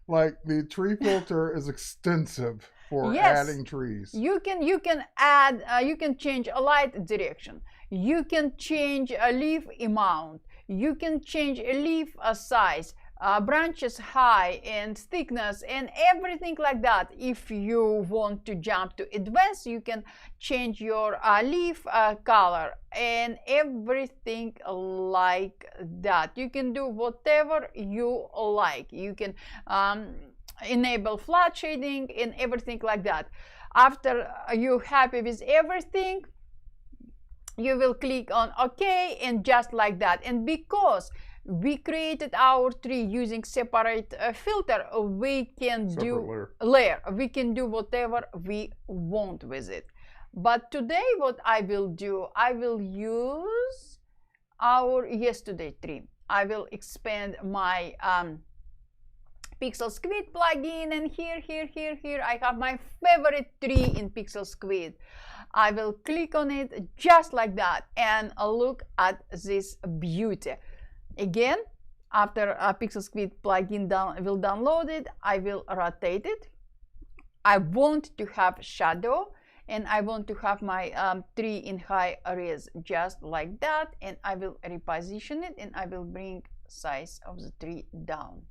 Like the tree filter is extensive for yes. adding trees. You can add, you can change a light direction. You can change a leaf amount. You can change a leaf size, branches height and thickness, and everything like that. If you want to jump to advanced, you can change your leaf color and everything like that. You can do whatever you like. You can enable flat shading and everything like that. After you're happy with everything, you will click on OK, and just like that. And because we created our tree using separate filter, we can do layer. We can do whatever we want with it. But today what I will do, I will use our yesterday tree. I will expand my Pixel Squid plugin, and here I have my favorite tree in Pixel Squid. I will click on it just like that, and look at this beauty. Again, after a Pixel Squid plugin will download it, I will rotate it. I want to have shadow, and I want to have my tree in high res just like that, and I will reposition it, and I will bring size of the tree down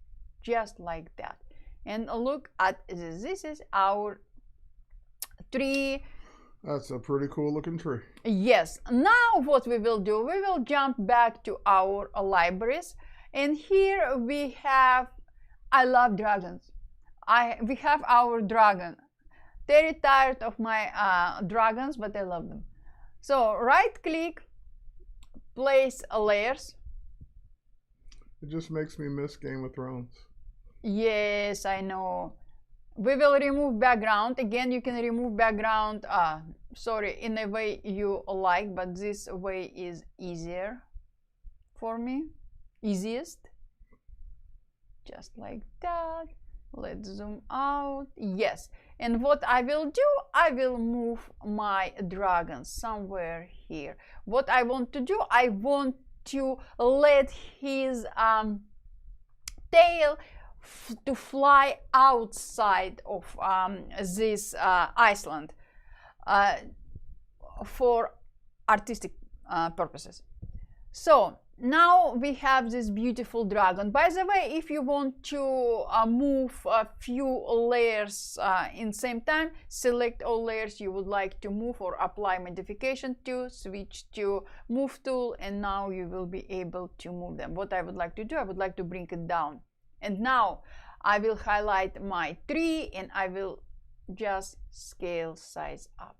just like that. And look at this. This is our tree. That's a pretty cool looking tree. Yes. Now what we will do, we will jump back to our libraries, and here we have, I love dragons. We have our dragon. Very tired of my dragons, but I love them. So right click, place layers. It just makes me miss Game of Thrones. Yes, I know. We will remove background. Again, you can remove background, sorry, in a way you like, but this way is easier for me. Easiest. Just like that. Let's zoom out. Yes. And what I will do, I will move my dragon somewhere here. What I want to do, I want to let his tail to fly outside of this Iceland for artistic purposes. So now we have this beautiful dragon. By the way, if you want to move a few layers in same time, select all layers you would like to move or apply modification to, switch to move tool, and now you will be able to move them. What I would like to do, I would like to bring it down. And now I will highlight my tree, and I will just scale size up.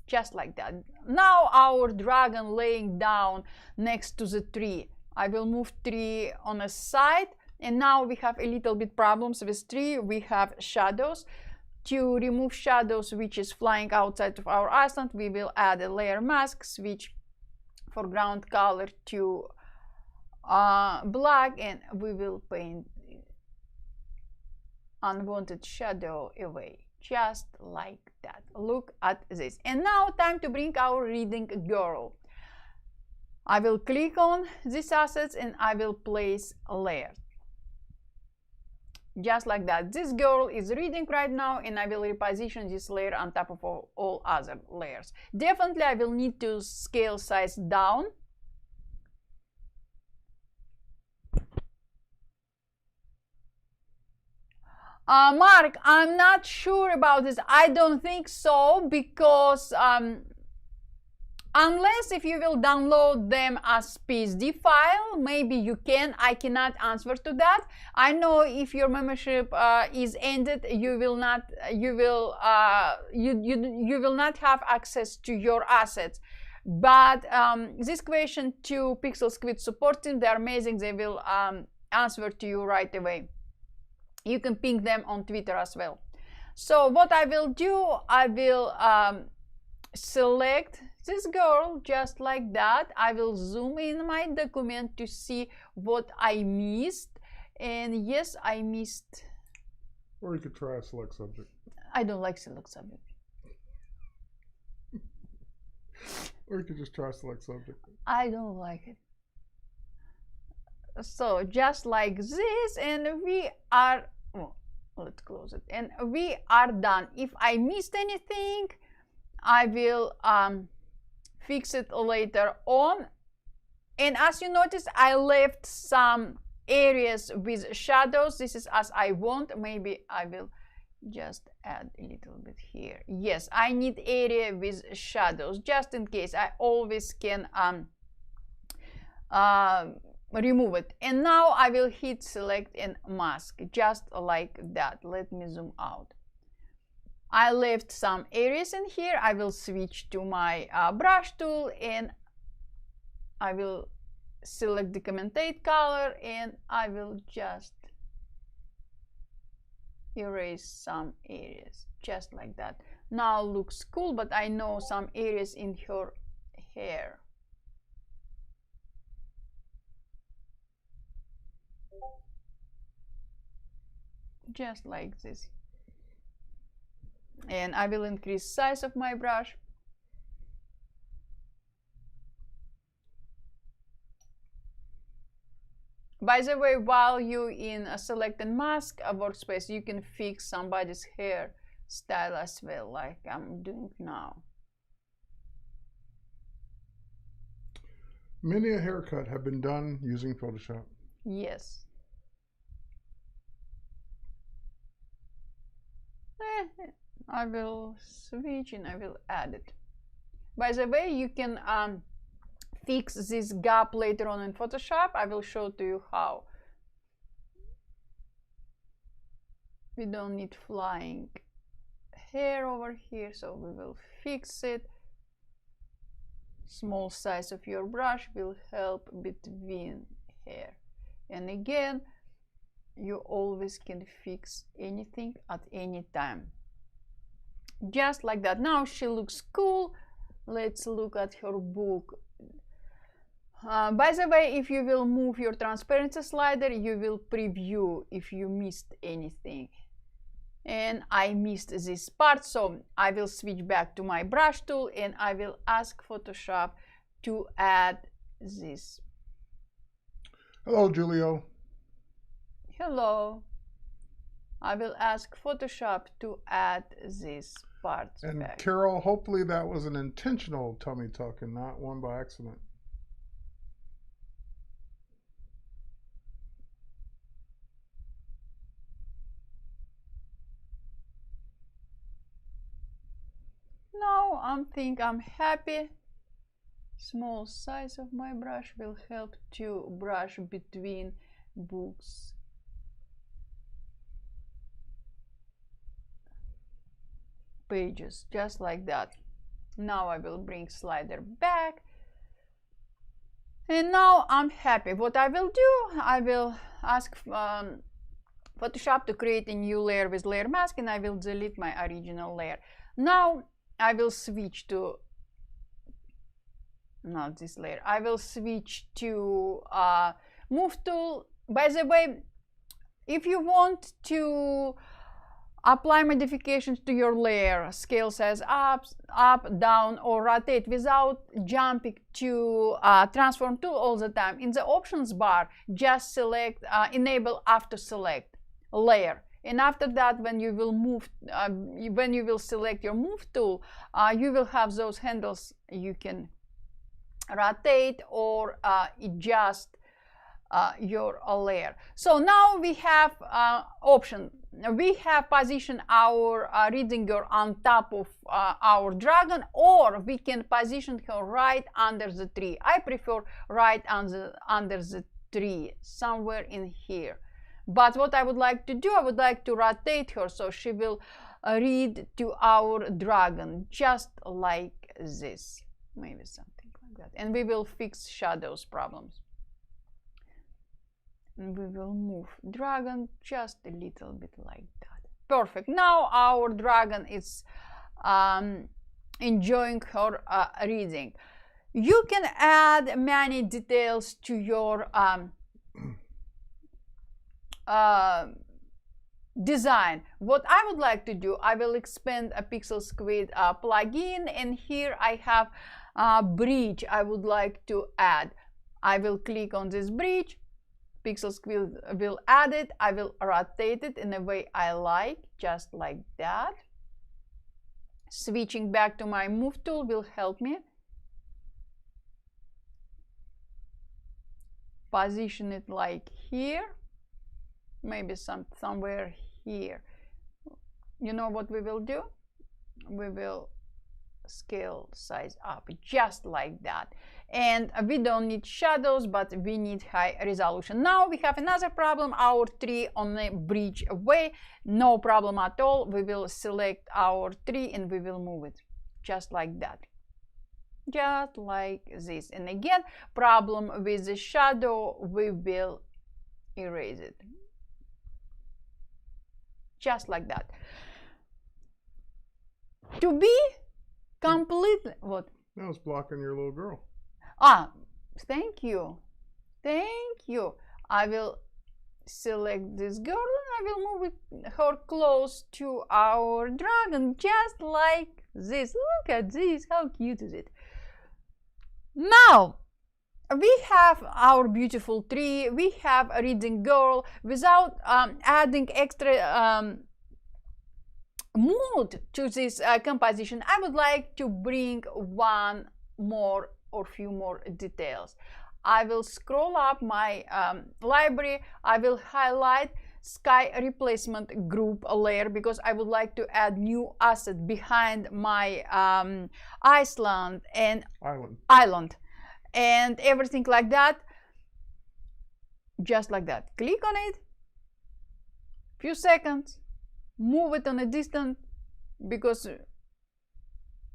Just like that. Now our dragon laying down next to the tree. I will move tree on a side, and now we have a little bit problems with tree. We have shadows. To remove shadows which is flying outside of our island, we will add a layer mask, switch foreground color to black, and we will paint unwanted shadow away, just like that. Look at this. And now time to bring our reading girl. I will click on these assets and I will place a layer. Just like that. This girl is reading right now, and I will reposition this layer on top of all other layers. Definitely I will need to scale size down. Mark, I'm not sure about this. I don't think so, because unless if you will download them as PSD file, maybe you can. I cannot answer to that. I know if your membership is ended, you will not have access to your assets. But this question to Pixel Squid support team, they're amazing. They will answer to you right away. You can ping them on Twitter as well. So what I will do, I will select this girl just like that. I will zoom in my document to see what I missed. And yes, I missed. Or you could try a select subject. I don't like select subject. Or you could just try select subject. I don't like it. So just like this, and we are, oh, let's close it, and we are done. If I missed anything, I will fix it later on. And as you notice, I left some areas with shadows. This is as I want. Maybe I will just add a little bit here. Yes, I need area with shadows just in case. I always can remove it. And now I will hit select and mask just like that. Let me zoom out. I left some areas in here. I will switch to my brush tool, and I will select the commentate color, and I will just erase some areas just like that. Now looks cool, but I know some areas in her hair. Just like this. And I will increase size of my brush. By the way, while you in a select and mask a workspace, you can fix somebody's hair style as well, like I'm doing now. Many a haircut have been done using Photoshop. Yes. I will switch and I will add it. By the way, you can fix this gap later on in Photoshop. I will show to you how. We don't need flying hair over here, so we will fix it. Small size of your brush will help between hair. And again, you always can fix anything at any time. Just like that. Now she looks cool. Let's look at her book. By the way, if you will move your transparency slider, you will preview if you missed anything. And I missed this part, so I will switch back to my brush tool and I will ask Photoshop to add this. Hello, Julio. Hello. I will ask Photoshop to add this part And back. Carol, hopefully that was an intentional tummy tuck and not one by accident. Now I think I'm happy. Small size of my brush will help to brush between books. pages, just like that. Now I will bring slider back. And now I'm happy. What I will do, I will ask Photoshop to create a new layer with layer mask, and I will delete my original layer. Now I will switch to, not this layer, I will switch to move tool. By the way, if you want to apply modifications to your layer, scale size up, down, or rotate without jumping to transform tool all the time, in the options bar, just select enable after select layer. And after that, when you will move, when you will select your move tool, you will have those handles. You can rotate or adjust your layer. So now we have option. We have position our reading girl on top of our dragon, or we can position her right under the tree. I prefer right under the tree, somewhere in here. But what I would like to do, I would like to rotate her so she will read to our dragon, just like this. Maybe something like that. And we will fix shadows problems. And we will move dragon just a little bit like that. Perfect. Now our dragon is enjoying her reading. You can add many details to your design. What I would like to do, I will expand a Pixel Squid plugin, and here I have a bridge I would like to add. I will click on this bridge. Pixel Squid will add it. I will rotate it in a way I like, just like that. Switching back to my move tool will help me position it like here. Maybe somewhere here. You know what we will do? We will scale size up just like that. And we don't need shadows, but we need high resolution. Now we have another problem, our tree on a bridge away. No problem at all. We will select our tree and we will move it just like that. Just like this. And again, problem with the shadow, we will erase it. Just like that. To be completely, what? That was blocking your little girl. Ah, thank you. Thank you. I will select this girl and I will move her close to our dragon, just like this. Look at this. How cute is it? Now, we have our beautiful tree. We have a reading girl without adding extra mood to this composition. I would like to bring one more or few more details. I will scroll up my library. I will highlight sky replacement group layer because I would like to add new asset behind my Iceland and island and everything like that. Just like that. Click on it. Few seconds. Move it on a distance because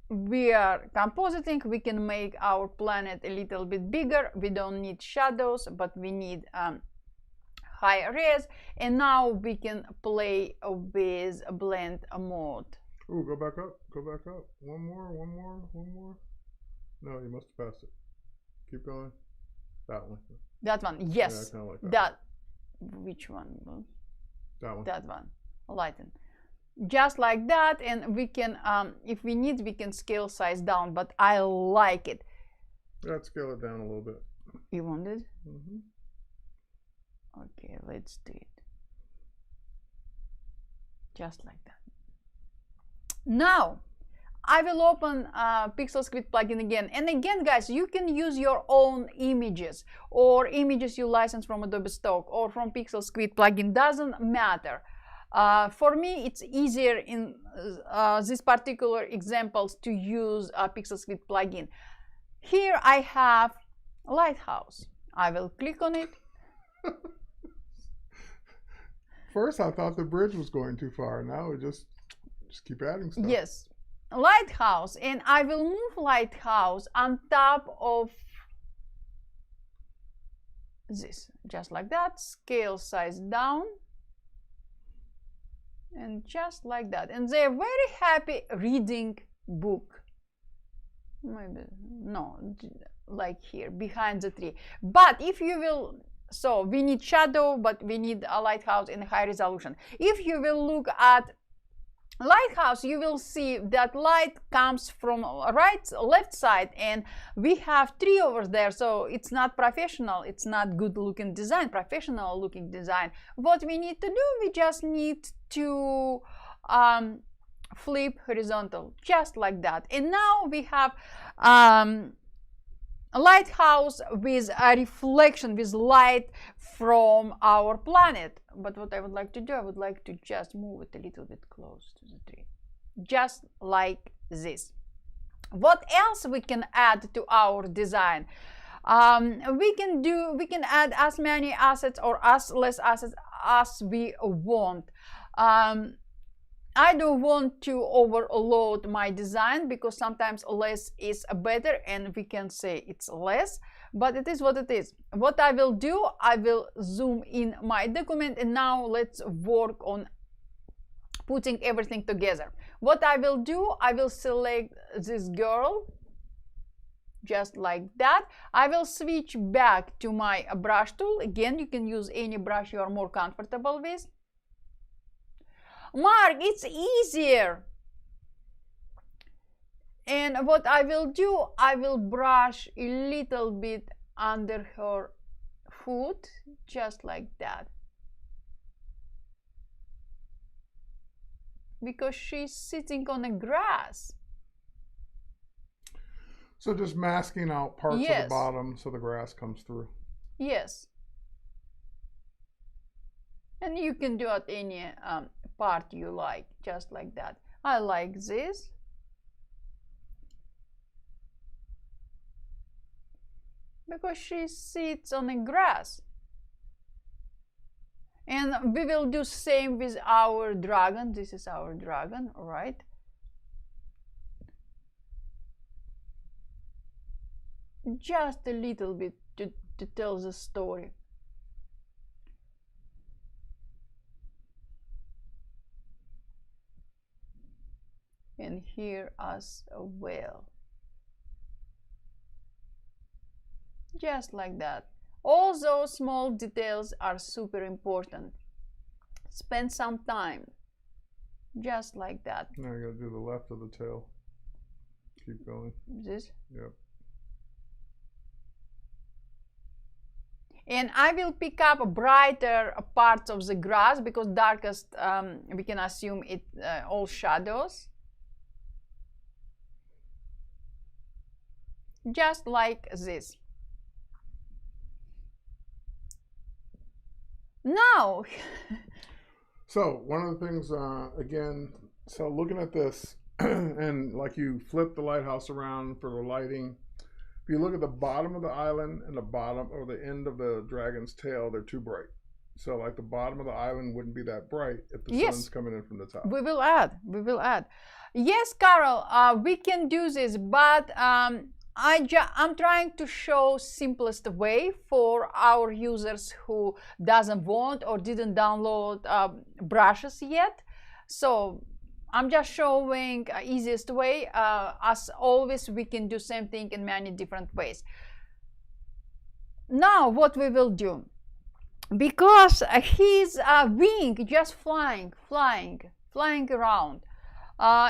we are compositing. We can make our planet a little bit bigger. We don't need shadows, but we need high res. And now we can play with blend mode. Ooh, go back up. Go back up. One more. No, you must have passed it. Keep going. That one. That one. Yes. Yeah, I kinda like that. Which one? That one. That one. Lighten. Just like that, and we can, if we need, we can scale size down, but I like it. Let's scale it down a little bit. You want it? Mm-hmm. Okay, let's do it. Just like that. Now, I will open Pixel Squid plugin again. And again, guys, you can use your own images or images you license from Adobe Stock or from Pixel Squid plugin. Doesn't matter. For me, it's easier in these particular examples to use a Pixel Squid plugin. Here I have Lighthouse. I will click on it. First, I thought the bridge was going too far. Now it just Just keep adding stuff. Yes, lighthouse, and I will move lighthouse on top of this, just like that. Scale size down, and just like that. And they're very happy reading book. Maybe no, like here behind the tree. But if you will, so we need shadow, but we need a lighthouse in high resolution. If you will look at lighthouse, you will see that light comes from left side, and we have tree over there, so it's not professional, it's not good looking design, professional looking design. What we need to do, we just need to flip horizontal, just like that. And now we have a lighthouse with a reflection, with light from our planet. But what I would like to do, I would like to just move it a little bit close to the tree, just like this. What else we can add to our design? We can add as many assets or as less assets as we want. I don't want to overload my design, because sometimes less is better, and we can say it's less, but it is what it is. What I will do, I will zoom in my document, and now let's work on putting everything together. What I will do, I will select this girl, just like that. I will switch back to my brush tool. Again, you can use any brush you are more comfortable with. Mark, it's easier. And what I will do, I will brush a little bit under her foot, just like that, because she's sitting on the grass. So just masking out parts of the bottom so the grass comes through. Yes. And you can do it any part you like, just like that. I like this. Because she sits on the grass. And we will do same with our dragon. This is our dragon, all right? Just a little bit to tell the story. And here as well, just like that. All those small details are super important. Spend some time, just like that. Now you gotta do the left of the tail. Keep going. This? Yep. And I will pick up brighter parts of the grass, because darkest, we can assume it all shadows. Just like this. Now. So one of the things, again, so looking at this, and like you flip the lighthouse around for the lighting. If you look at the bottom of the island and the bottom or the end of the dragon's tail, they're too bright. So like the bottom of the island wouldn't be that bright if the sun's coming in from the top. We will add. Yes, Carol, we can do this, but I'm trying to show simplest way for our users who doesn't want or didn't download brushes yet. So I'm just showing easiest way. As always, we can do same thing in many different ways. Now what we will do, because his wing just flying around.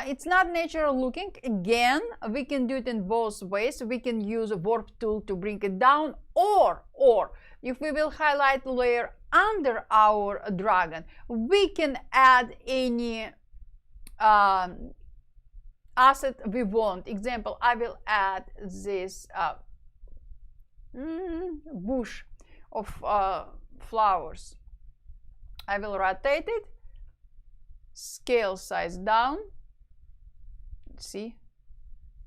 It's not natural looking. Again, we can do it in both ways. We can use a warp tool to bring it down, or if we will highlight layer under our dragon, we can add any asset we want. Example, I will add this bush of flowers. I will rotate it, scale size down. See,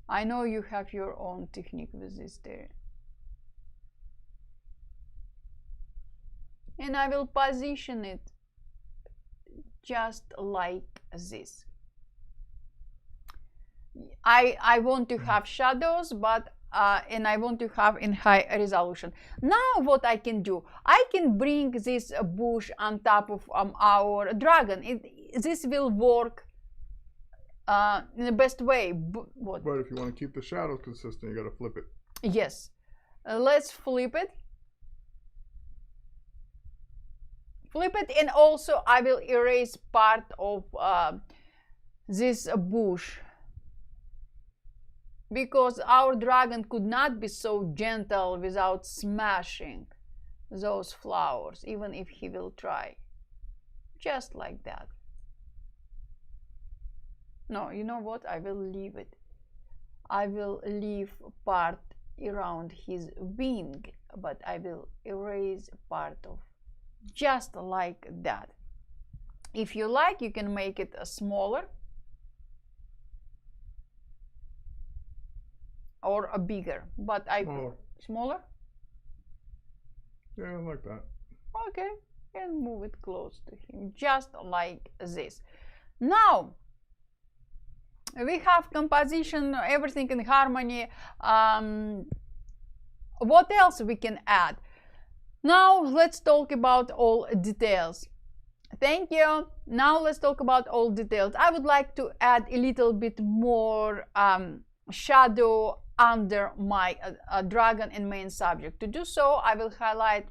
I know you have your own technique with this there. And I will position it just like this. I want to have shadows, but and I want to have in high resolution. Now what I can do, I can bring this bush on top of our dragon. This will work in the best way. But if you want to keep the shadows consistent, you got to flip it. Yes. Let's flip it. Flip it, and also I will erase part of this bush, because our dragon could not be so gentle without smashing those flowers, even if he will try. Just like that. No, you know what? I will leave it. I will leave part around his wing, but I will erase part of, just like that. If you like, you can make it smaller or a bigger, but smaller. Yeah, like that. Okay, and move it close to him, just like this. Now we have composition, everything in harmony. What else we can add? Now let's talk about all details. Thank you. Now let's talk about all details. I would like to add a little bit more shadow under my dragon and main subject. To do so, I will highlight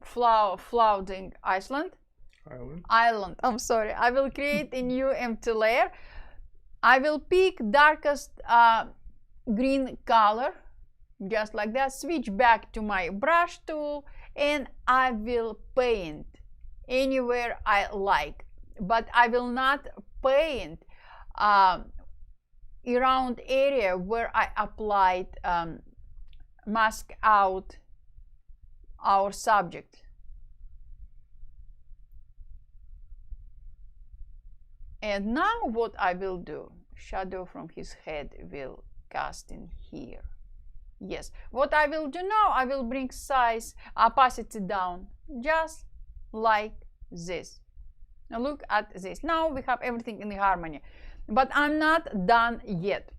floating island. I'm sorry. I will create a new empty layer. I will pick darkest green color, just like that. Switch back to my brush tool, and I will paint anywhere I like. But I will not paint around area where I applied mask out our subject. And now what I will do, shadow from his head will cast in here. Yes, what I will do now, I will bring size, opacity down, just like this. Now look at this. Now we have everything in harmony, but I'm not done yet.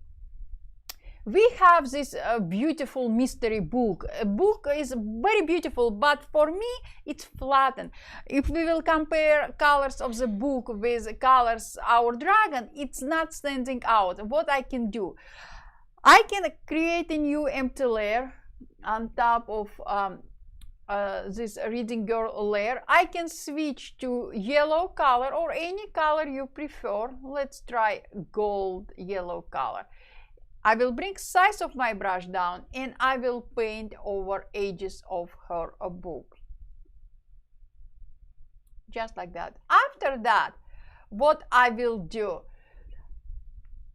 We have this beautiful mystery book. A book is very beautiful, but for me it's flattened. If we will compare colors of the book with colors our dragon, it's not standing out. What I can do, I can create a new empty layer on top of this reading girl layer. I can switch to yellow color or any color you prefer. Let's try gold yellow color. I will bring size of my brush down, and I will paint over edges of her book. Just like that. After that, what I will do,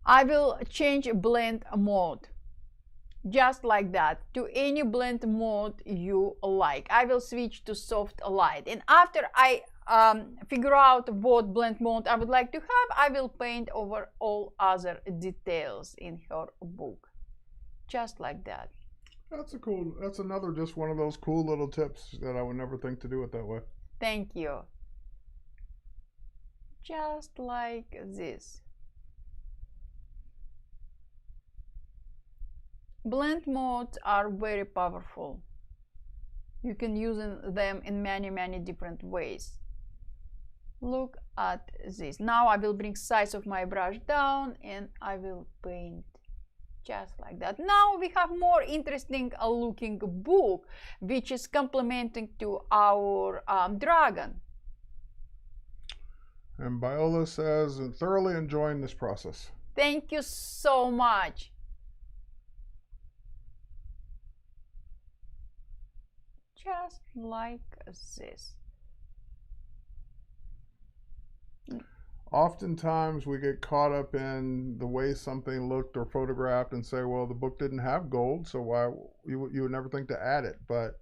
I will change blend mode. Just like that, to any blend mode you like. I will switch to soft light, and after I figure out what blend mode I would like to have, I will paint over all other details in her book. Just like that. That's another just one of those cool little tips that I would never think to do it that way. Thank you. Just like this. Blend modes are very powerful. You can use them in many different ways. Look at this. Now I will bring size of my brush down, and I will paint just like that. Now we have more interesting looking book, which is complementing to our dragon. And Biola says, thoroughly enjoying this process. Thank you so much. Just like this. Oftentimes we get caught up in the way something looked or photographed and say, well, the book didn't have gold, so why you would never think to add it. But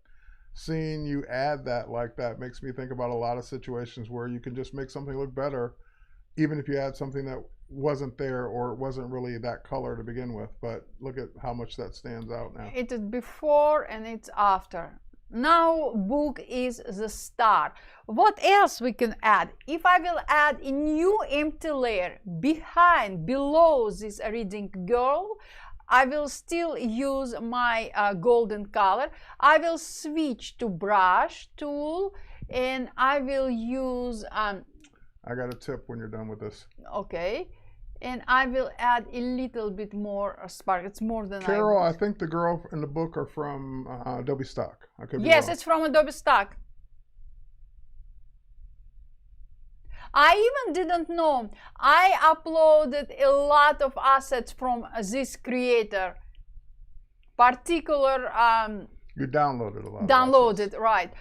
seeing you add that like that makes me think about a lot of situations where you can just make something look better, even if you add something that wasn't there or it wasn't really that color to begin with. But look at how much that stands out now. It is before and it's after. Now book is the start. What else we can add? If I will add a new empty layer below this reading girl, I will still use my golden color. I will switch to brush tool and I will use I got a tip when you're done with this. Okay. And I will add a little bit more spark. It's more than Carol, I think the girl in the book are from Adobe Stock. I could be Yes, wrong. it's from Adobe Stock. I even didn't know. I uploaded a lot of assets from this creator. Particular. You downloaded a lot. Downloaded, right?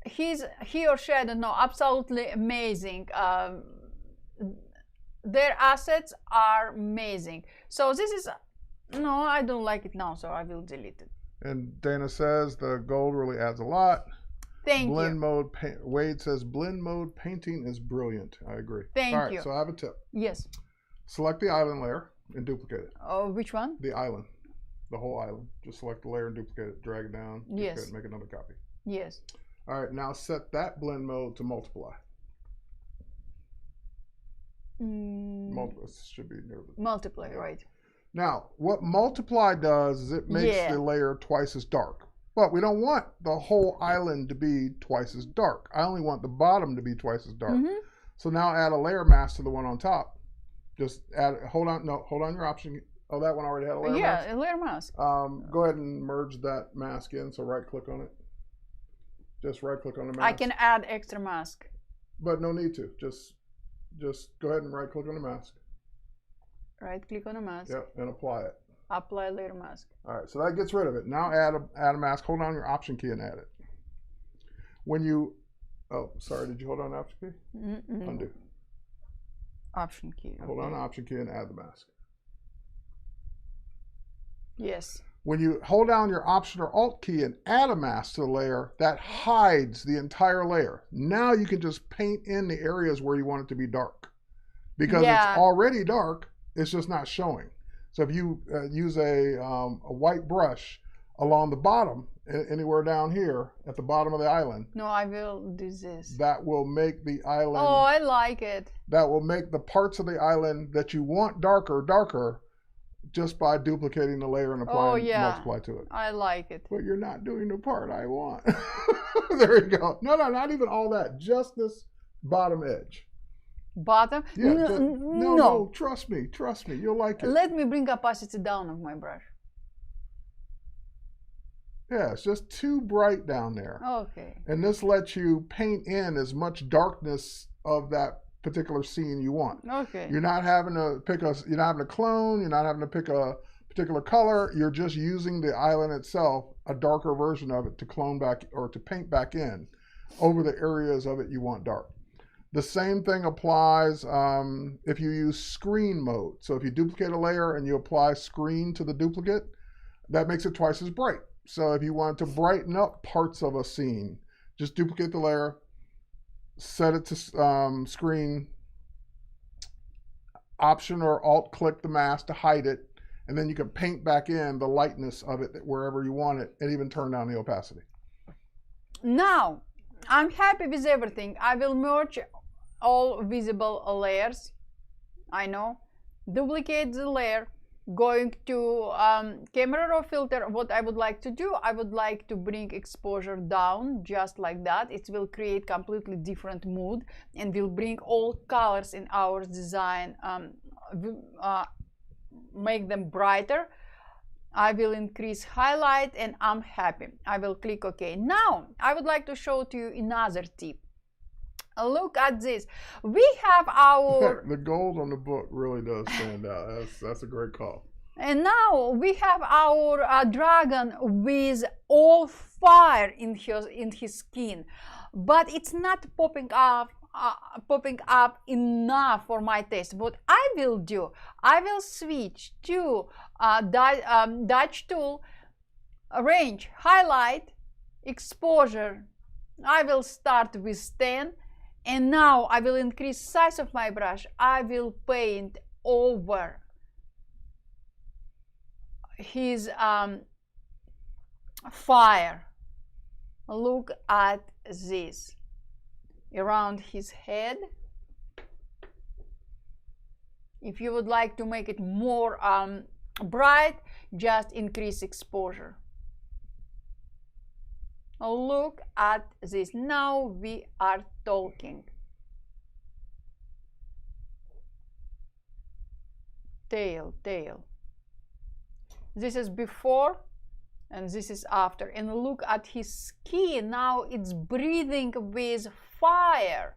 He or she, I don't know. Absolutely amazing. Their assets are amazing. So this is, no, I don't like it now, so I will delete it. And Dana says the gold really adds a lot. Thank blend you. Mode. Wade says blend mode painting is brilliant. I agree. Thank All right, you. so I have a tip. Yes. Select the island layer and duplicate it. Oh, which one? The island, the whole island. Just select the layer and duplicate it. Drag it down. Yes. Duplicate it, make another copy. Yes. All right, now set that blend mode to multiply. Should be near the Multiply, right? Now, what multiply does is it makes the layer twice as dark. But we don't want the whole island to be twice as dark. I only want the bottom to be twice as dark. So now add a layer mask to the one on top. Just add. Hold on your option. Oh, that one already had a layer mask. Yeah, a layer mask. Go ahead and merge that mask in. So right click on it. Just right click on the mask. I can add extra mask. But no need to. Just go ahead and right click on the mask. Right click on the mask. Yep, and apply it. Apply layer mask. All right, so that gets rid of it. Now add a mask. Hold on your option key and add it. When you, oh, sorry, did you hold on the option key? Undo. Option key. Okay. Hold on the option key and add the mask. Yes. When you hold down your option or alt key and add a mask to the layer, that hides the entire layer. Now you can just paint in the areas where you want it to be dark. Because it's already dark, it's just not showing. So if you use a white brush along the bottom, anywhere down here at the bottom of the island. No, I will do this. That will make the island. Oh, I like it. That will make the parts of the island that you want darker, just by duplicating the layer and applying multiply to it. I like it. But you're not doing the part I want. There you go. No, not even all that. Just this bottom edge. Bottom? Yeah, no, trust me, you'll like it. Let me bring opacity down of my brush. Yeah, it's just too bright down there. Okay. And this lets you paint in as much darkness of that particular scene you want. Okay. You're not having to you're not having to clone, you're not having to pick a particular color, you're just using the island itself, a darker version of it, to clone back or to paint back in over the areas of it you want dark. The same thing applies if you use screen mode. So if you duplicate a layer and you apply screen to the duplicate, that makes it twice as bright. So if you want to brighten up parts of a scene, just duplicate the layer, set it to screen, option or alt click the mask to hide it, and then you can paint back in the lightness of it wherever you want it, and even turn down the opacity. Now, I'm happy with everything. I will merge all visible layers. I know. Duplicate the layer. Going to camera raw filter. What I would like to do, I would like to bring exposure down just like that. It will create completely different mood and will bring all colors in our design, make them brighter. I will increase highlight and I'm happy. I will click OK. Now, I would like to show to you another tip. Look at this. We have our... The gold on the book really does stand out. That's a great call. And now we have our dragon with all fire in his skin. But it's not popping up enough for my taste. What I will do, I will switch to Dutch tool, range, highlight, exposure. I will start with 10. And now I will increase size of my brush. I will paint over his fire. Look at this around his head. If you would like to make it more bright, just increase exposure. Look at this. Now we are talking. Tail. This is before and this is after. And look at his skin. Now it's breathing with fire.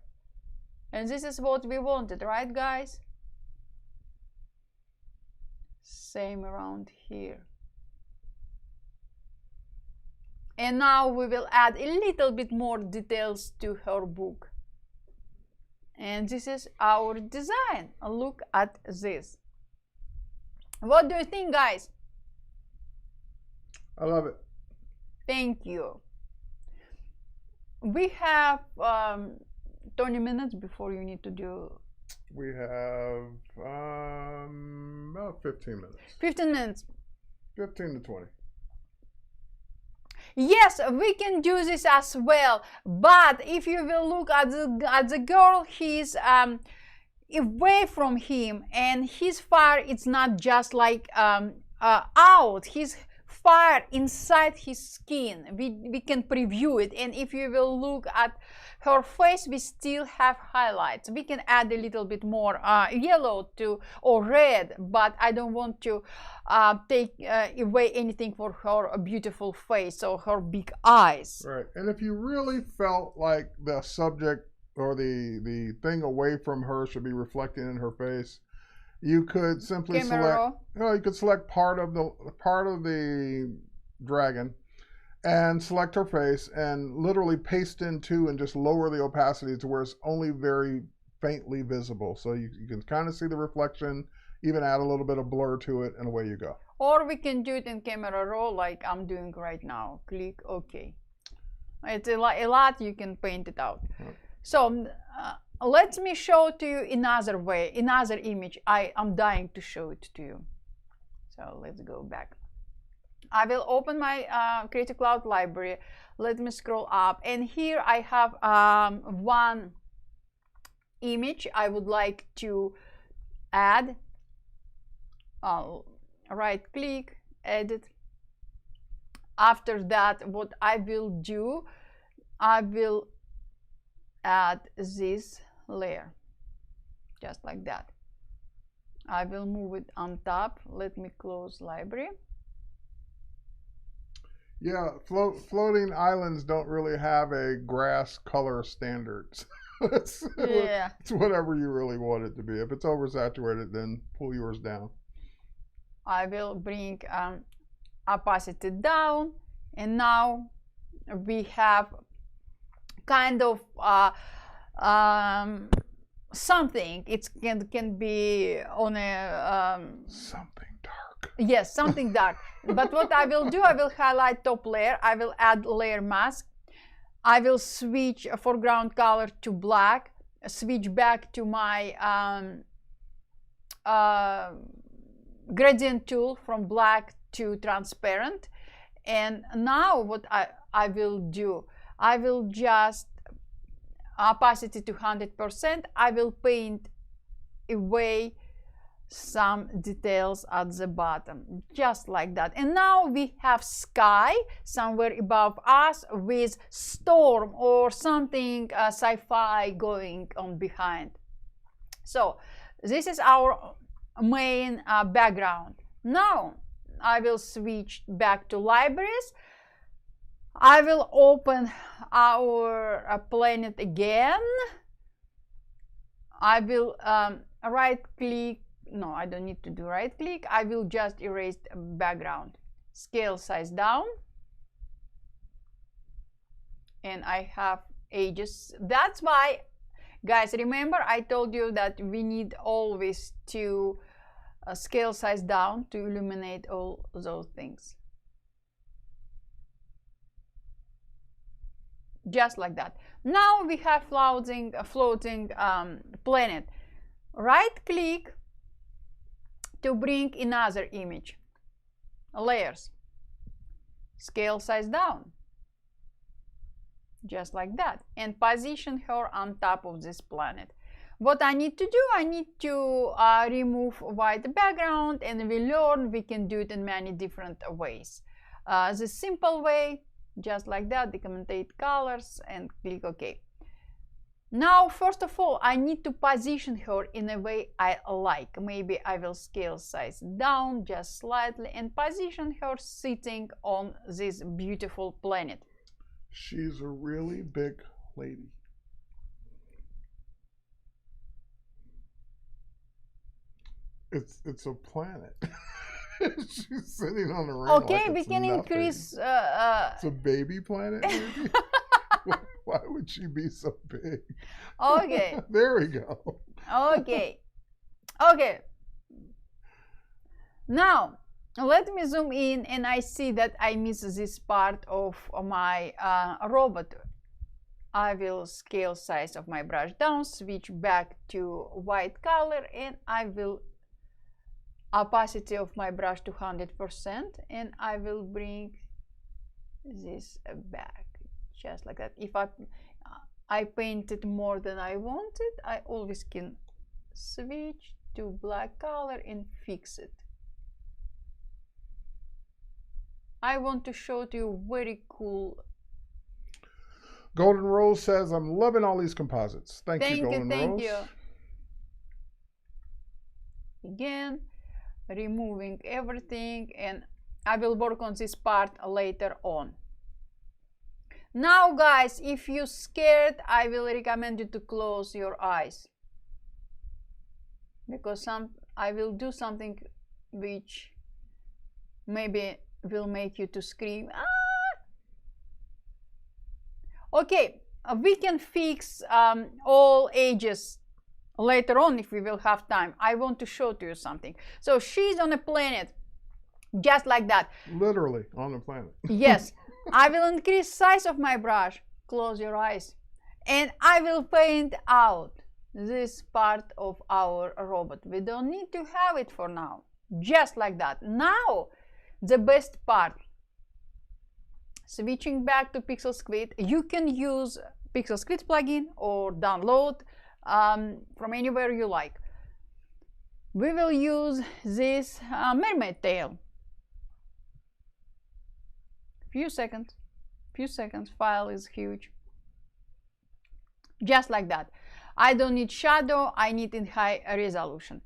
And this is what we wanted, right, guys? Same around here. And now we will add a little bit more details to her book. And this is our design. Look at this. What do you think, guys? I love it. Thank you. We have 20 minutes before you need to do. We have about 15 minutes. 15 minutes. 15 to 20. Yes, we can do this as well. But if you will look at the girl, he's away from him, and his fire, it's not just like out. His fire inside his skin. We can preview it, and if you will look at her face, we still have highlights. We can add a little bit more yellow to or red, but I don't want to take away anything for her beautiful face or her big eyes. Right, and if you really felt like the subject or the thing away from her should be reflected in her face, you could simply select. You could select part of the dragon, and select her face, and literally paste into and just lower the opacity to where it's only very faintly visible, so you can kind of see the reflection. Even add a little bit of blur to it, and away you go. Or we can do it in camera raw, like I'm doing right now. Click OK. It's a lot. You can paint it out. Right. So let me show to you another way, another image. I'm dying to show it to you. So let's go back. I will open my Creative Cloud library. Let me scroll up, and here I have one image I would like to add. Right click, edit. After that, what I will do, I will add this layer, just like that. I will move it on top. Let me close library. Yeah, floating islands don't really have a grass color standards. it's whatever you really want it to be. If it's oversaturated, then pull yours down. I will bring opacity down, and now we have kind of something. It can be on a something dark. Yes, something dark. But what I will do, I will highlight top layer. I will add layer mask. I will switch foreground color to black. Switch back to my gradient tool from black to transparent. And now what I will do, I will just opacity to 100%. I will paint away some details at the bottom, just like that. And now we have sky somewhere above us with storm or something sci-fi going on behind. So this is our main background. Now I will switch back to libraries. I will open our planet again. I will right click. No, I don't need to do right click. I will just erase background. Scale size down. And I have edges. That's why, guys, remember I told you that we need always to scale size down to illuminate all those things. Just like that. Now we have floating planet. Right click to bring another image. Layers. Scale size down. just like that, and position her on top of this planet. What I need to do, I need to remove white background, and we learn we can do it in many different ways. The simple way, just like that, decommute colors and click OK. Now, first of all, I need to position her in a way I like. Maybe I will scale size down just slightly and position her sitting on this beautiful planet. She's a really big lady. It's a planet. She's sitting on the ring. Okay, like we can nothing. Increase. It's a baby planet, maybe? Why would she be so big? Okay. There we go. Okay. Okay. Now, let me zoom in, and I see that I miss this part of my robot. I will scale size of my brush down, switch back to white color, and I will opacity of my brush to 100%, and I will bring this back just like that. If I painted more than I wanted, I always can switch to black color and fix it. I want to show to you very cool. Golden Rose says, I'm loving all these composites. Thank you, Golden Rose. Thank you. Again, removing everything, and I will work on this part later on. Now, guys, if you're scared, I will recommend you to close your eyes, because I will do something which maybe will make you to scream. Ah! Okay, we can fix all ages later on if we will have time. I want to show to you something. So she's on a planet just like that. Literally on the planet. Yes. I will increase size of my brush. Close your eyes. And I will paint out this part of our robot. We don't need to have it for now. Just like that. Now, the best part. Switching back to Pixel Squid. You can use Pixel Squid plugin or download from anywhere you like. We will use this mermaid tail. Few seconds, file is huge. Just like that. I don't need shadow, I need in high resolution.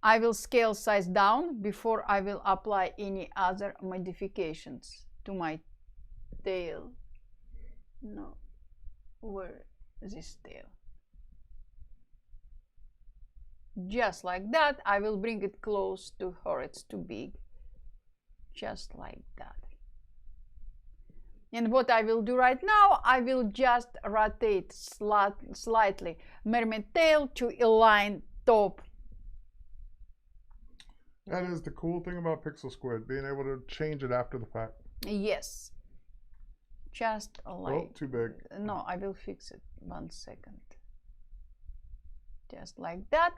I will scale size down before I will apply any other modifications to my tail. No, where is this tail? Just like that. I will bring it close to her, it's too big. Just like that. And what I will do right now, I will just rotate slightly mermaid tail to align top. That is the cool thing about Pixel Squid, being able to change it after the fact. Yes. Just like... Oh, too big. No, I will fix it. 1 second. Just like that.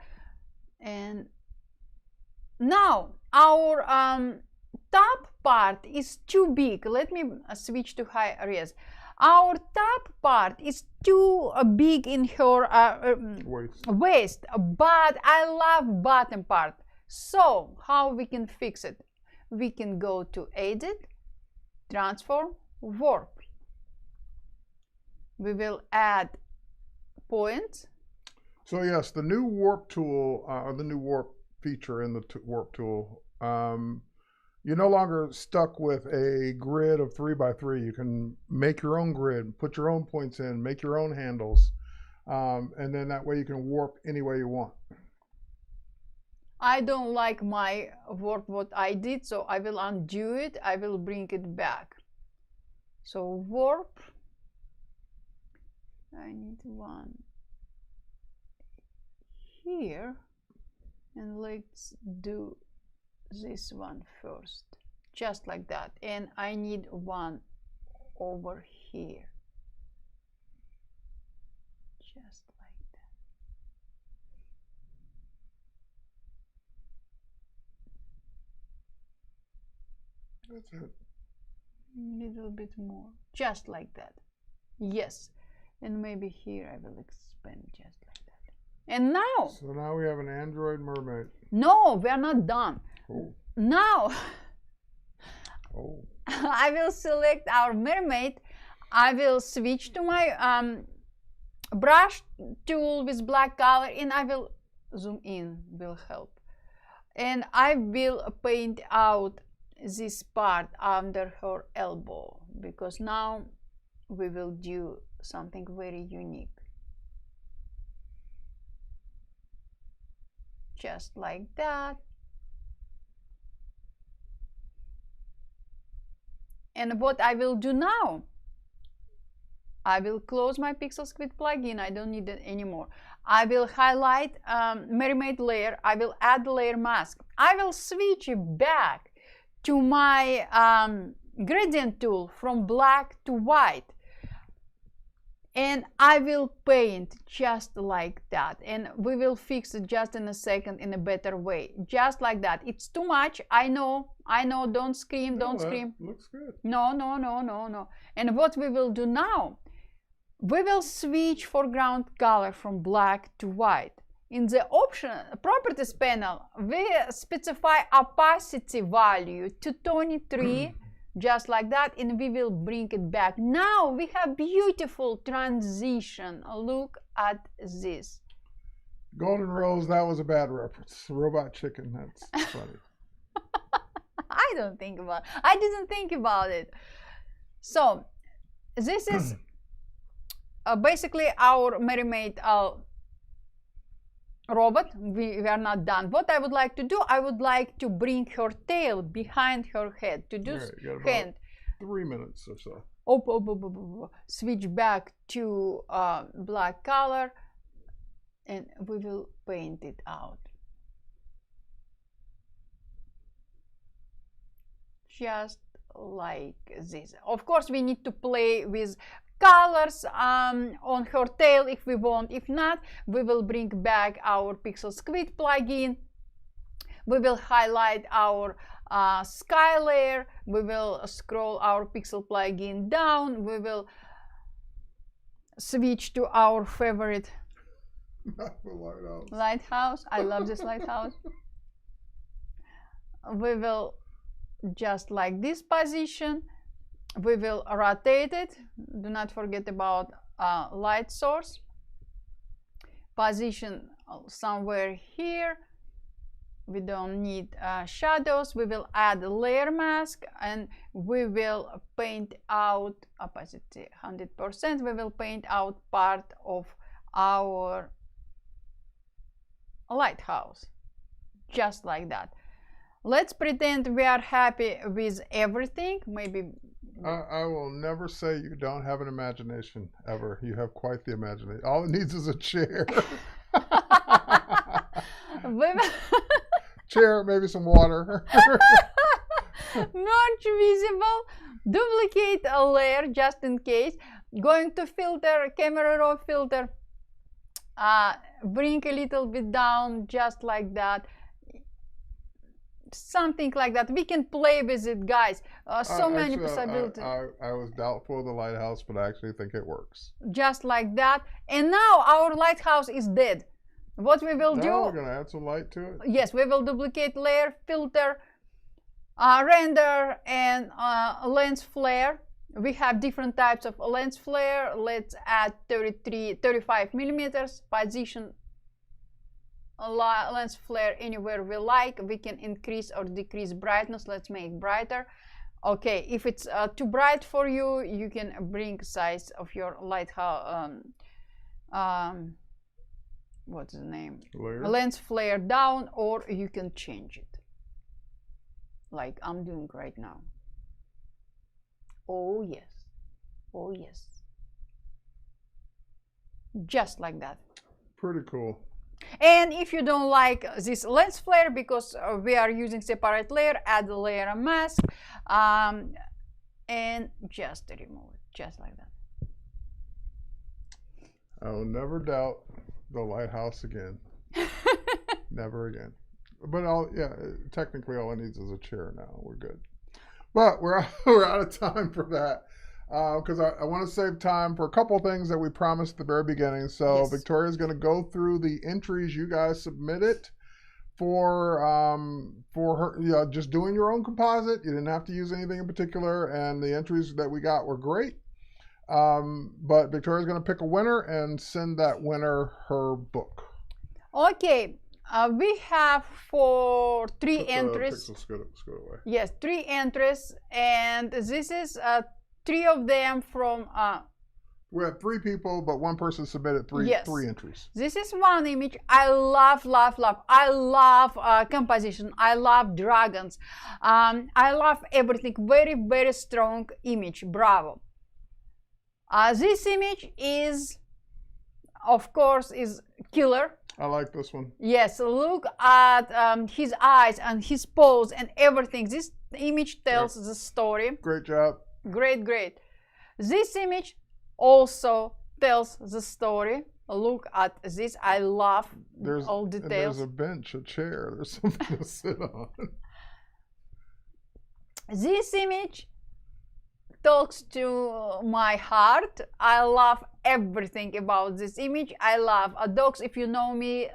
And now our top part is too big. Let me switch to high res. Our top part is too big in her waist, but I love bottom part. So how we can fix it? We can go to Edit, Transform, Warp. We will add points. So yes, the new warp tool, the new warp feature in the warp tool, you're no longer stuck with a grid of 3x3. You can make your own grid, put your own points in, make your own handles, and then that way you can warp any way you want. I don't like my warp what I did, so I will undo it. I will bring it back. So warp, I need one here, and let's do this one first, just like that. And I need one over here, just like that. That's it. A little bit more, just like that. Yes. And maybe here I will expand just like that. And now. So now we have an Android mermaid. No, we are not done. Oh. Now. Oh. I will select our mermaid. I will switch to my brush tool with black color, and I will zoom in, will help. And I will paint out this part under her elbow, because now we will do something very unique. Just like that. And what I will do now, I will close my Pixel Squid plugin. I don't need it anymore. I will highlight mermaid layer. I will add layer mask. I will switch it back to my gradient tool from black to white. And I will paint just like that. And we will fix it just in a second in a better way. Just like that. It's too much. I know. Don't scream. Don't scream. Looks good. No. And what we will do now, we will switch foreground color from black to white. In the option properties panel, we specify opacity value to 23. Just like that, and we will bring it back. Now we have beautiful transition. Look at this. Golden Rose, that was a bad reference. Robot chicken, that's funny. I didn't think about it. So this is basically our mermaid robot. We are not done. What I would like to do, I would like to bring her tail behind her head. To do hand. 3 minutes or so. Switch back to black color, and we will paint it out. Just like this. Of course, we need to play with colors on her tail if we want. If not, we will bring back our Pixel Squid plugin. We will highlight our sky layer. We will scroll our Pixel plugin down. We will switch to our favorite lighthouse. I love this lighthouse. We will just like this position. We will rotate it. Do not forget about light source. Position somewhere here. We don't need shadows. We will add a layer mask, and we will paint out opacity 100%. We will paint out part of our lighthouse. Just like that. Let's pretend we are happy with everything. Maybe I will never say you don't have an imagination, ever. You have quite the imagination. All it needs is a chair. Chair, maybe some water. Not visible. Duplicate a layer just in case. Going to filter, camera raw filter. Bring a little bit down, just like that. Something like that. We can play with it, guys. Many possibilities. I was doubtful of the lighthouse, but I actually think it works. Just like that. And now our lighthouse is dead. What we will do? We're going to add some light to it. Yes, we will duplicate layer, filter, render, and lens flare. We have different types of lens flare. Let's add 35 millimeters. Position lens flare anywhere we like. We can increase or decrease brightness. Let's make brighter. Okay, if it's too bright for you, you can bring size of your lighthouse. What's the name? Layer. Lens flare down, or you can change it, like I'm doing right now. Oh yes, oh yes. Just like that. Pretty cool. And if you don't like this lens flare, because we are using separate layer, add a layer mask, and just remove it, just like that. I will never doubt the lighthouse again. Never again. But technically all it needs is a chair now. We're good. But we're out of time for that. because I want to save time for a couple of things that we promised at the very beginning. So Yes. Victoria's going to go through the entries you guys submitted for her, just doing your own composite. You didn't have to use anything in particular, and the entries that we got were great. But Victoria's going to pick a winner and send that winner her book. Okay. We have for three Put the entries. Pixel Squid away. Yes, 3 entries, and this is 3 of them from. We had 3 people, but one person submitted three entries. This is one image I love, love, love. I love composition. I love dragons. I love everything. Very, very strong image. Bravo. This image is, of course, is killer. I like this one. Yes, look at his eyes and his pose and everything. This image tells the story. Great job. Great, great. This image also tells the story. Look at this. I love all details. There's a bench, a chair. There's something to sit on. This image talks to my heart. I love everything about this image. I love dogs. If you know me,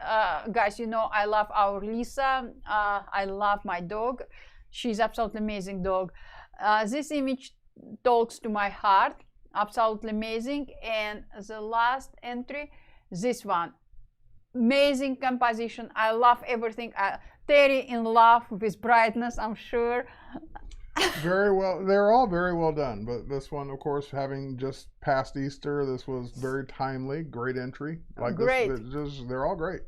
guys, you know I love our Lisa. I love my dog. She's absolutely amazing dog. This image talks to my heart. Absolutely amazing. And the last entry, this one. Amazing composition. I love everything. Terry in love with brightness, I'm sure. Very well. They're all very well done. But this one, of course, having just passed Easter, this was very timely. Great entry. Like great. They're all great.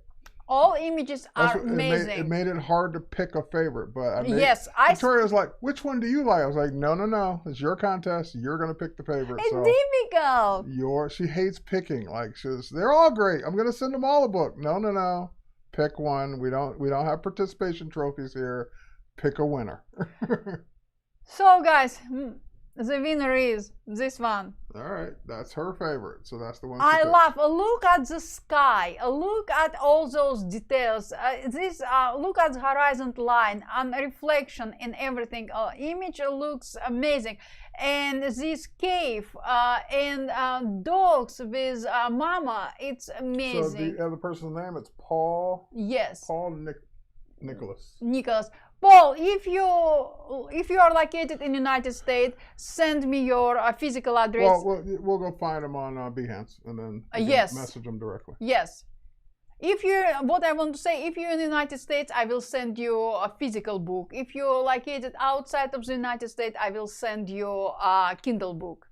All images are amazing. It made it hard to pick a favorite, but Victoria was like, "Which one do you like?" I was like, "No. It's your contest. You're gonna pick the favorite." It's difficult. She hates picking. Like they're all great. I'm gonna send them all a book. No. Pick one. We don't have participation trophies here. Pick a winner. So guys, the winner is this one. All right, that's her favorite. So that's the one. I love. Look at the sky. Look at all those details. Look at the horizon line and reflection and everything. Image looks amazing, and this cave and dogs with mama. It's amazing. So the other person's name, it's Paul. Yes. Paul Nicholas. Paul, if you are located in the United States, send me your physical address. Well, we'll go find them on Behance and then message them directly. Yes. What I want to say, if you're in the United States, I will send you a physical book. If you're located outside of the United States, I will send you a Kindle book.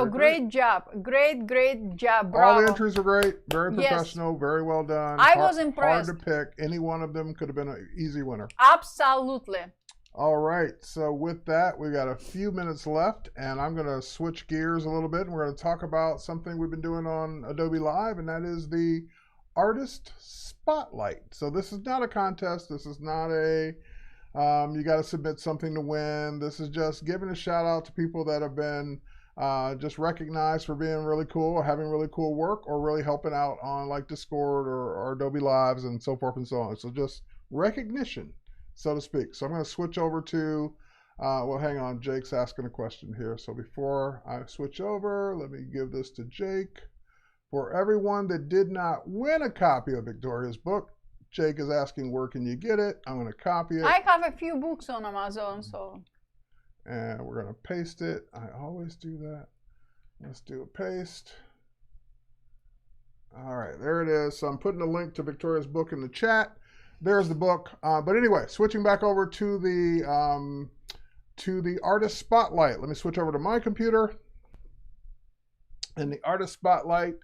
Great job. Great job. Bravo. All the entries are great. Very professional. Yes. Very well done. I was impressed. Hard to pick. Any one of them could have been an easy winner. Absolutely. All right. So with that, we got a few minutes left, and I'm going to switch gears a little bit, and we're going to talk about something we've been doing on Adobe Live, and that is the Artist Spotlight. So this is not a contest. This is not a you got to submit something to win. This is just giving a shout out to people that have been just recognized for being really cool or having really cool work or really helping out on like Discord or Adobe Lives and so forth and so on. So just recognition, so to speak. So I'm going to switch over to, well, hang on, Jake's asking a question here. So before I switch over, let me give this to Jake. For everyone that did not win a copy of Victoria's book, Jake is asking, where can you get it? I'm going to copy it. I have a few books on Amazon, so. And we're going to paste it. I always do that. Let's do a paste. All right, there it is. So I'm putting a link to Victoria's book in the chat. There's the book. But anyway, switching back over to the Artist Spotlight. Let me switch over to my computer. And the Artist Spotlight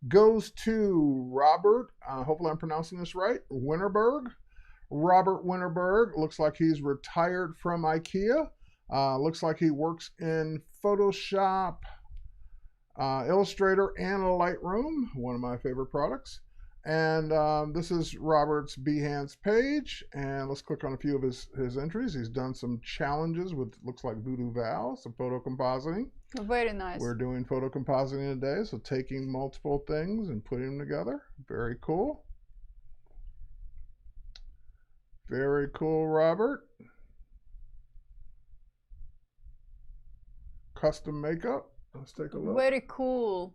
goes to Robert. Hopefully I'm pronouncing this right. Wennerberg. Robert Wennerberg. Looks like he's retired from IKEA. Looks like he works in Photoshop, Illustrator, and Lightroom, one of my favorite products. And this is Robert's Behance page. And let's click on a few of his entries. He's done some challenges with, looks like Voodoo Val, some photo compositing. Very nice. We're doing photo compositing today, so taking multiple things and putting them together. Very cool. Very cool, Robert. custom makeup. Let's take a look. Very cool.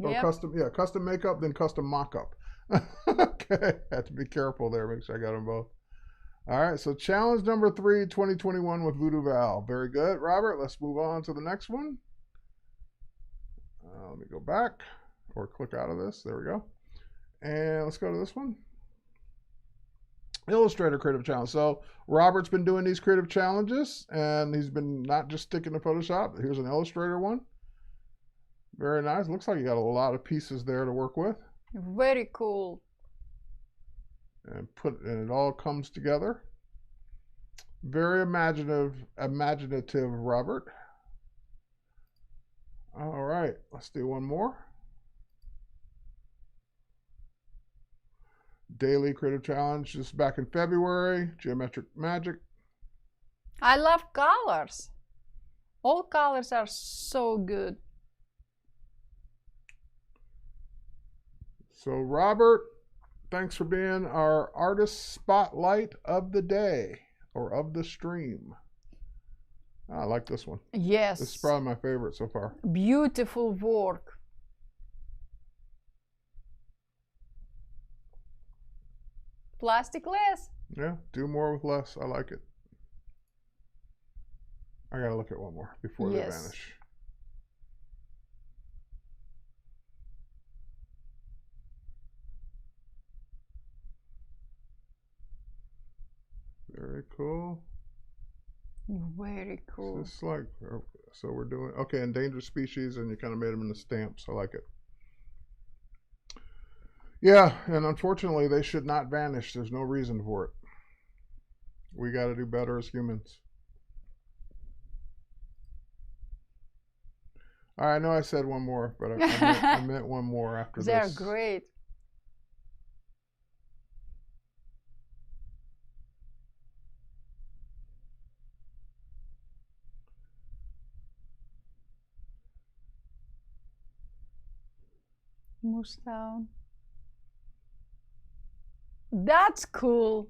Oh, Yep. custom makeup, then custom mock-up. Okay, have to be careful there. Make sure I got them both. All right, so challenge number 3, 2021 with Voodoo Val. Very good, Robert. Let's move on to the next one. Let me go back or click out of this. There we go. And let's go to this one. Illustrator Creative Challenge. So Robert's been doing these creative challenges, and he's been not just sticking to Photoshop. Here's an Illustrator one. Very nice. Looks like you got a lot of pieces there to work with. Very cool. And it all comes together. Very imaginative, Robert. All right, let's do one more. Daily Creative Challenge, just back in February. Geometric Magic. I love colors. All colors are so good. So Robert, thanks for being our artist spotlight of the day, or of the stream. I like this one. Yes. This is probably my favorite so far. Beautiful work. Plastic less. Yeah, do more with less. I like it. I gotta look at one more before they vanish. Very cool. Very cool. It's like, so we're doing, okay, endangered species, and you kind of made them into stamps. I like it. Yeah, and unfortunately, they should not vanish. There's no reason for it. We got to do better as humans. All right, I know I said one more, but I meant one more after They're this. They're great. Moves down. That's cool.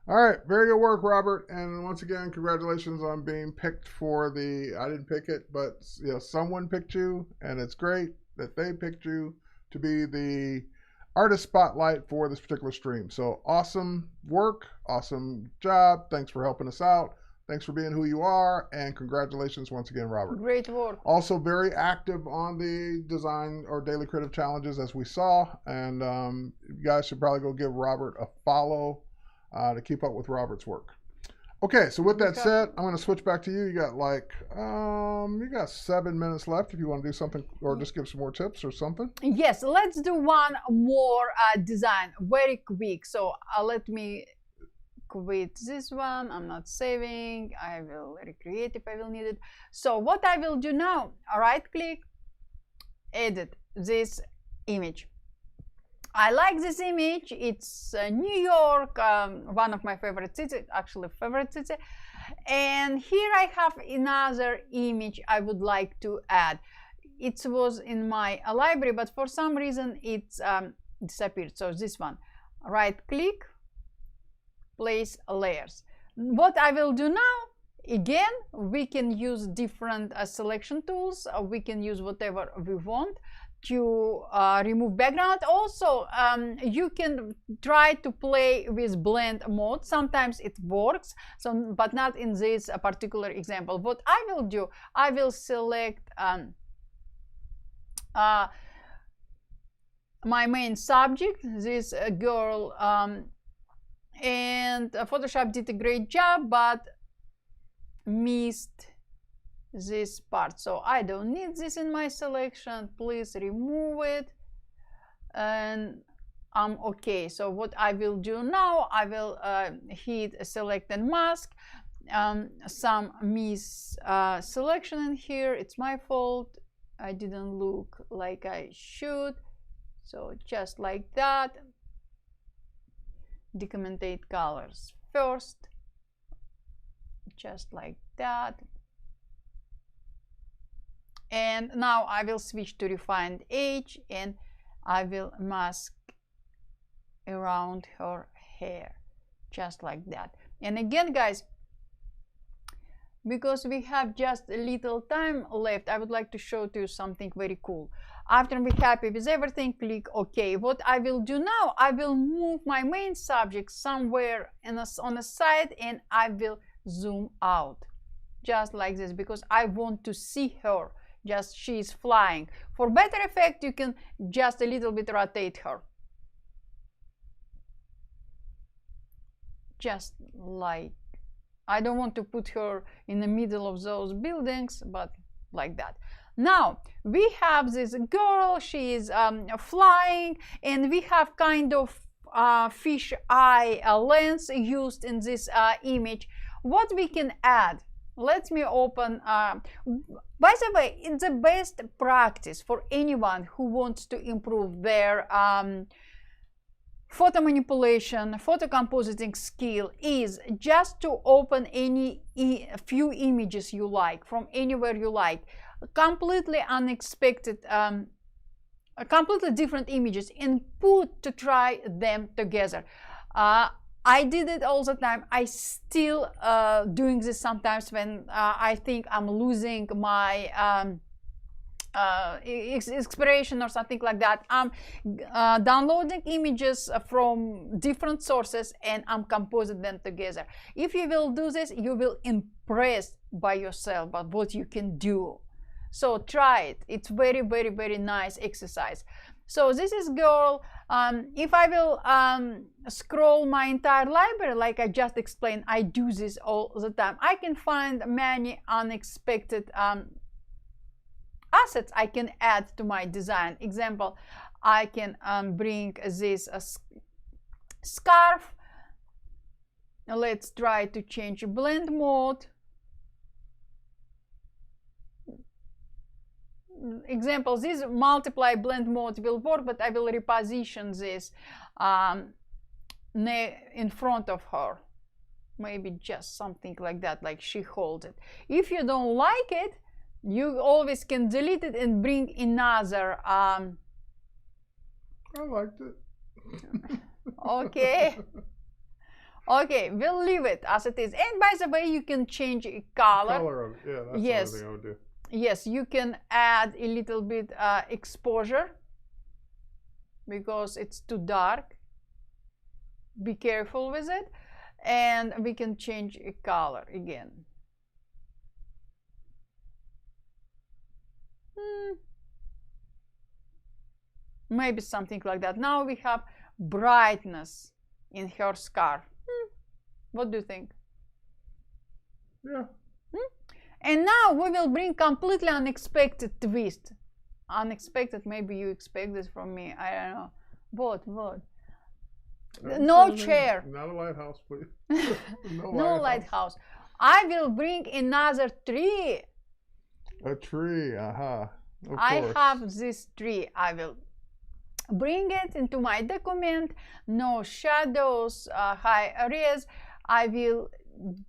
All right, very good work, Robert. And once again, congratulations on being picked for the, I didn't pick it, but someone picked you, and it's great that they picked you to be the artist spotlight for this particular stream. So awesome work, awesome job. Thanks for helping us out. Thanks for being who you are, and congratulations once again, Robert. Great work. Also very active on the design or daily creative challenges, as we saw, and you guys should probably go give Robert a follow to keep up with Robert's work. Okay, so with that said, I'm going to switch back to you. You got you got 7 minutes left if you want to do something or just give some more tips or something. Yes, let's do one more design very quick. So let me quit this one. I'm not saving. I will recreate if I will need it. So what I will do now, right click, edit this image. I like this image. It's New York, one of my favorite cities, actually favorite city. And here I have another image I would like to add. It was in my library, but for some reason it's disappeared. So this one, right click, place layers. What I will do now, again, we can use different selection tools. We can use whatever we want to remove background. Also, you can try to play with blend mode. Sometimes it works, but not in this particular example. What I will do, I will select my main subject, this girl, and Photoshop did a great job, but missed this part. So I don't need this in my selection. Please remove it, and I'm okay. So what I will do now, I will hit select and mask. Some miss selection in here. It's my fault. I didn't look like I should. So just like that. Decontaminate colors first, just like that. And now I will switch to refined edge, and I will mask around her hair, just like that. And again, guys, because we have just a little time left, I would like to show to you something very cool. After we're happy with everything, click OK. What I will do now, I will move my main subject somewhere on the side, and I will zoom out, just like this, because I want to see her. Just she is flying. For better effect, you can just a little bit rotate her. Just like, I don't want to put her in the middle of those buildings, but like that. Now we have this girl, she is flying, and we have kind of fish eye lens used in this image. What we can add, let me open, by the way, it's the best practice for anyone who wants to improve their photo manipulation, photo compositing skill, is just to open any few images you like from anywhere you like, completely unexpected, completely different images, and to try them together. I did it all the time. I still doing this sometimes when I think I'm losing my inspiration or something like that. I'm downloading images from different sources and I'm composing them together. If you will do this, you will impress by yourself by what you can do. So try it. It's very, very, very nice exercise. So this is girl. If I will scroll my entire library, like I just explained, I do this all the time. I can find many unexpected assets I can add to my design. Example, I can bring this scarf. Let's try to change blend mode. Example, this multiply blend mode will work, but I will reposition this in front of her. Maybe just something like that, like she holds it. If you don't like it, you always can delete it and bring another. I liked it. Okay. Okay, we'll leave it as it is. And by the way, you can change color. Color of it. Yeah, that's yes. the only thing I would do. Yes, you can add a little bit exposure because it's too dark. Be careful with it. And we can change a color again. Maybe something like that. Now we have brightness in her scarf. What do you think? Yeah. And now we will bring completely unexpected twist. Unexpected, maybe you expect this from me. I don't know. What? No chair. Not a lighthouse, please. No lighthouse. I will bring another tree. A tree, aha. I have this tree. I will bring it into my document. No shadows, high res. I will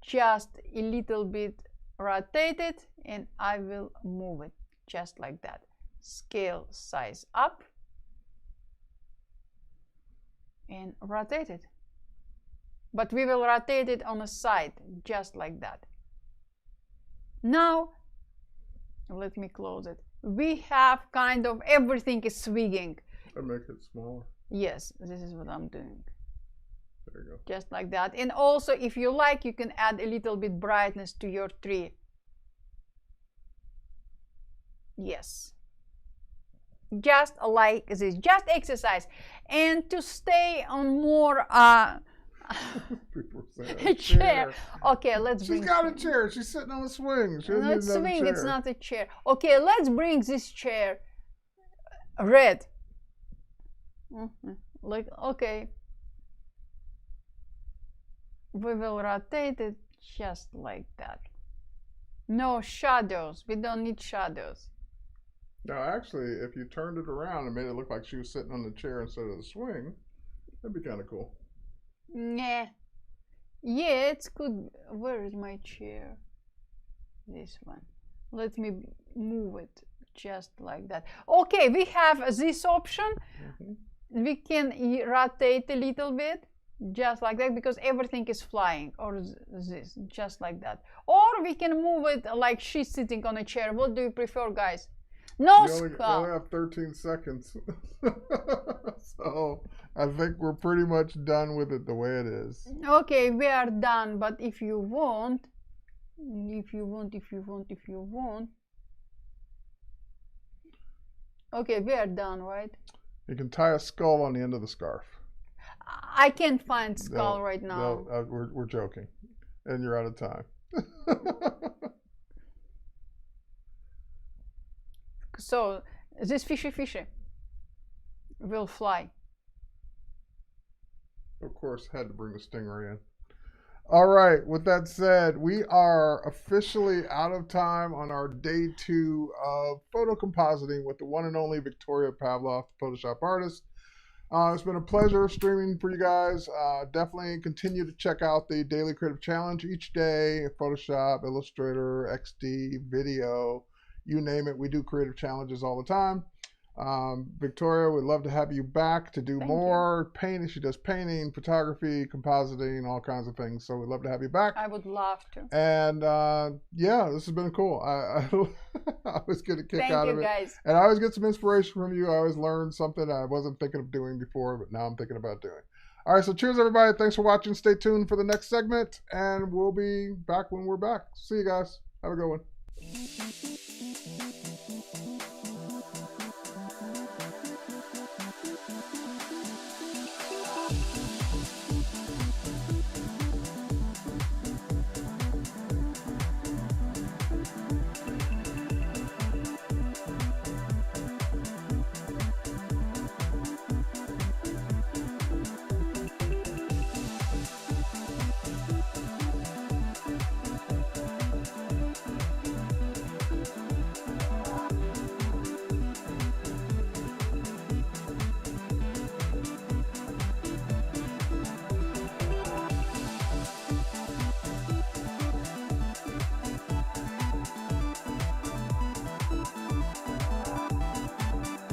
just a little bit rotate it and I will move it just like that. Scale size up and rotate it. But we will rotate it on the side just like that. Now let me close it. We have kind of everything is swinging. I make it smaller. Yes, this is what I'm doing. There you go. Just like that. And also, if you like, you can add a little bit brightness to your tree. Yes. Just like this. Just exercise. And to stay on more chair. Okay, let's bring. She's got a chair. She's sitting on a swing. Not swing. It's not a chair. Okay, let's bring this chair red. Like, okay. We will rotate it just like that. No shadows. We don't need shadows. Now, actually, if you turned it around and made it look like she was sitting on the chair instead of the swing, that'd be kind of cool. Nah. Yeah, it's good. Where is my chair? This one. Let me move it just like that. Okay, we have this option. We can rotate a little bit. just like that, because everything is flying, or this, just like that. Or we can move it like she's sitting on a chair. What do you prefer, guys? No skull. You only have 13 seconds. So I think we're pretty much done with it the way it is. Okay, we are done, but if you want, okay, we are done, right? You can tie a skull on the end of the scarf. I can't find skull right now. No, we're joking, and you're out of time. So this fishy will fly. Of course, had to bring the stinger in. All right, with that said, we are officially out of time on our day 2 of photo compositing with the one and only Victoria Pavlov, Photoshop artist. It's been a pleasure streaming for you guys. Definitely continue to check out the Daily Creative Challenge each day. Photoshop, Illustrator, XD, video, you name it. We do creative challenges all the time. Victoria, we'd love to have you back to do more painting. She does painting, photography, compositing, all kinds of things. So we'd love to have you back. I would love to. And yeah, this has been cool. I always get a kick out of it. Thank you, guys. And I always get some inspiration from you. I always learn something I wasn't thinking of doing before, but now I'm thinking about doing. All right, so cheers, everybody. Thanks for watching. Stay tuned for the next segment, and we'll be back when we're back. See you guys. Have a good one.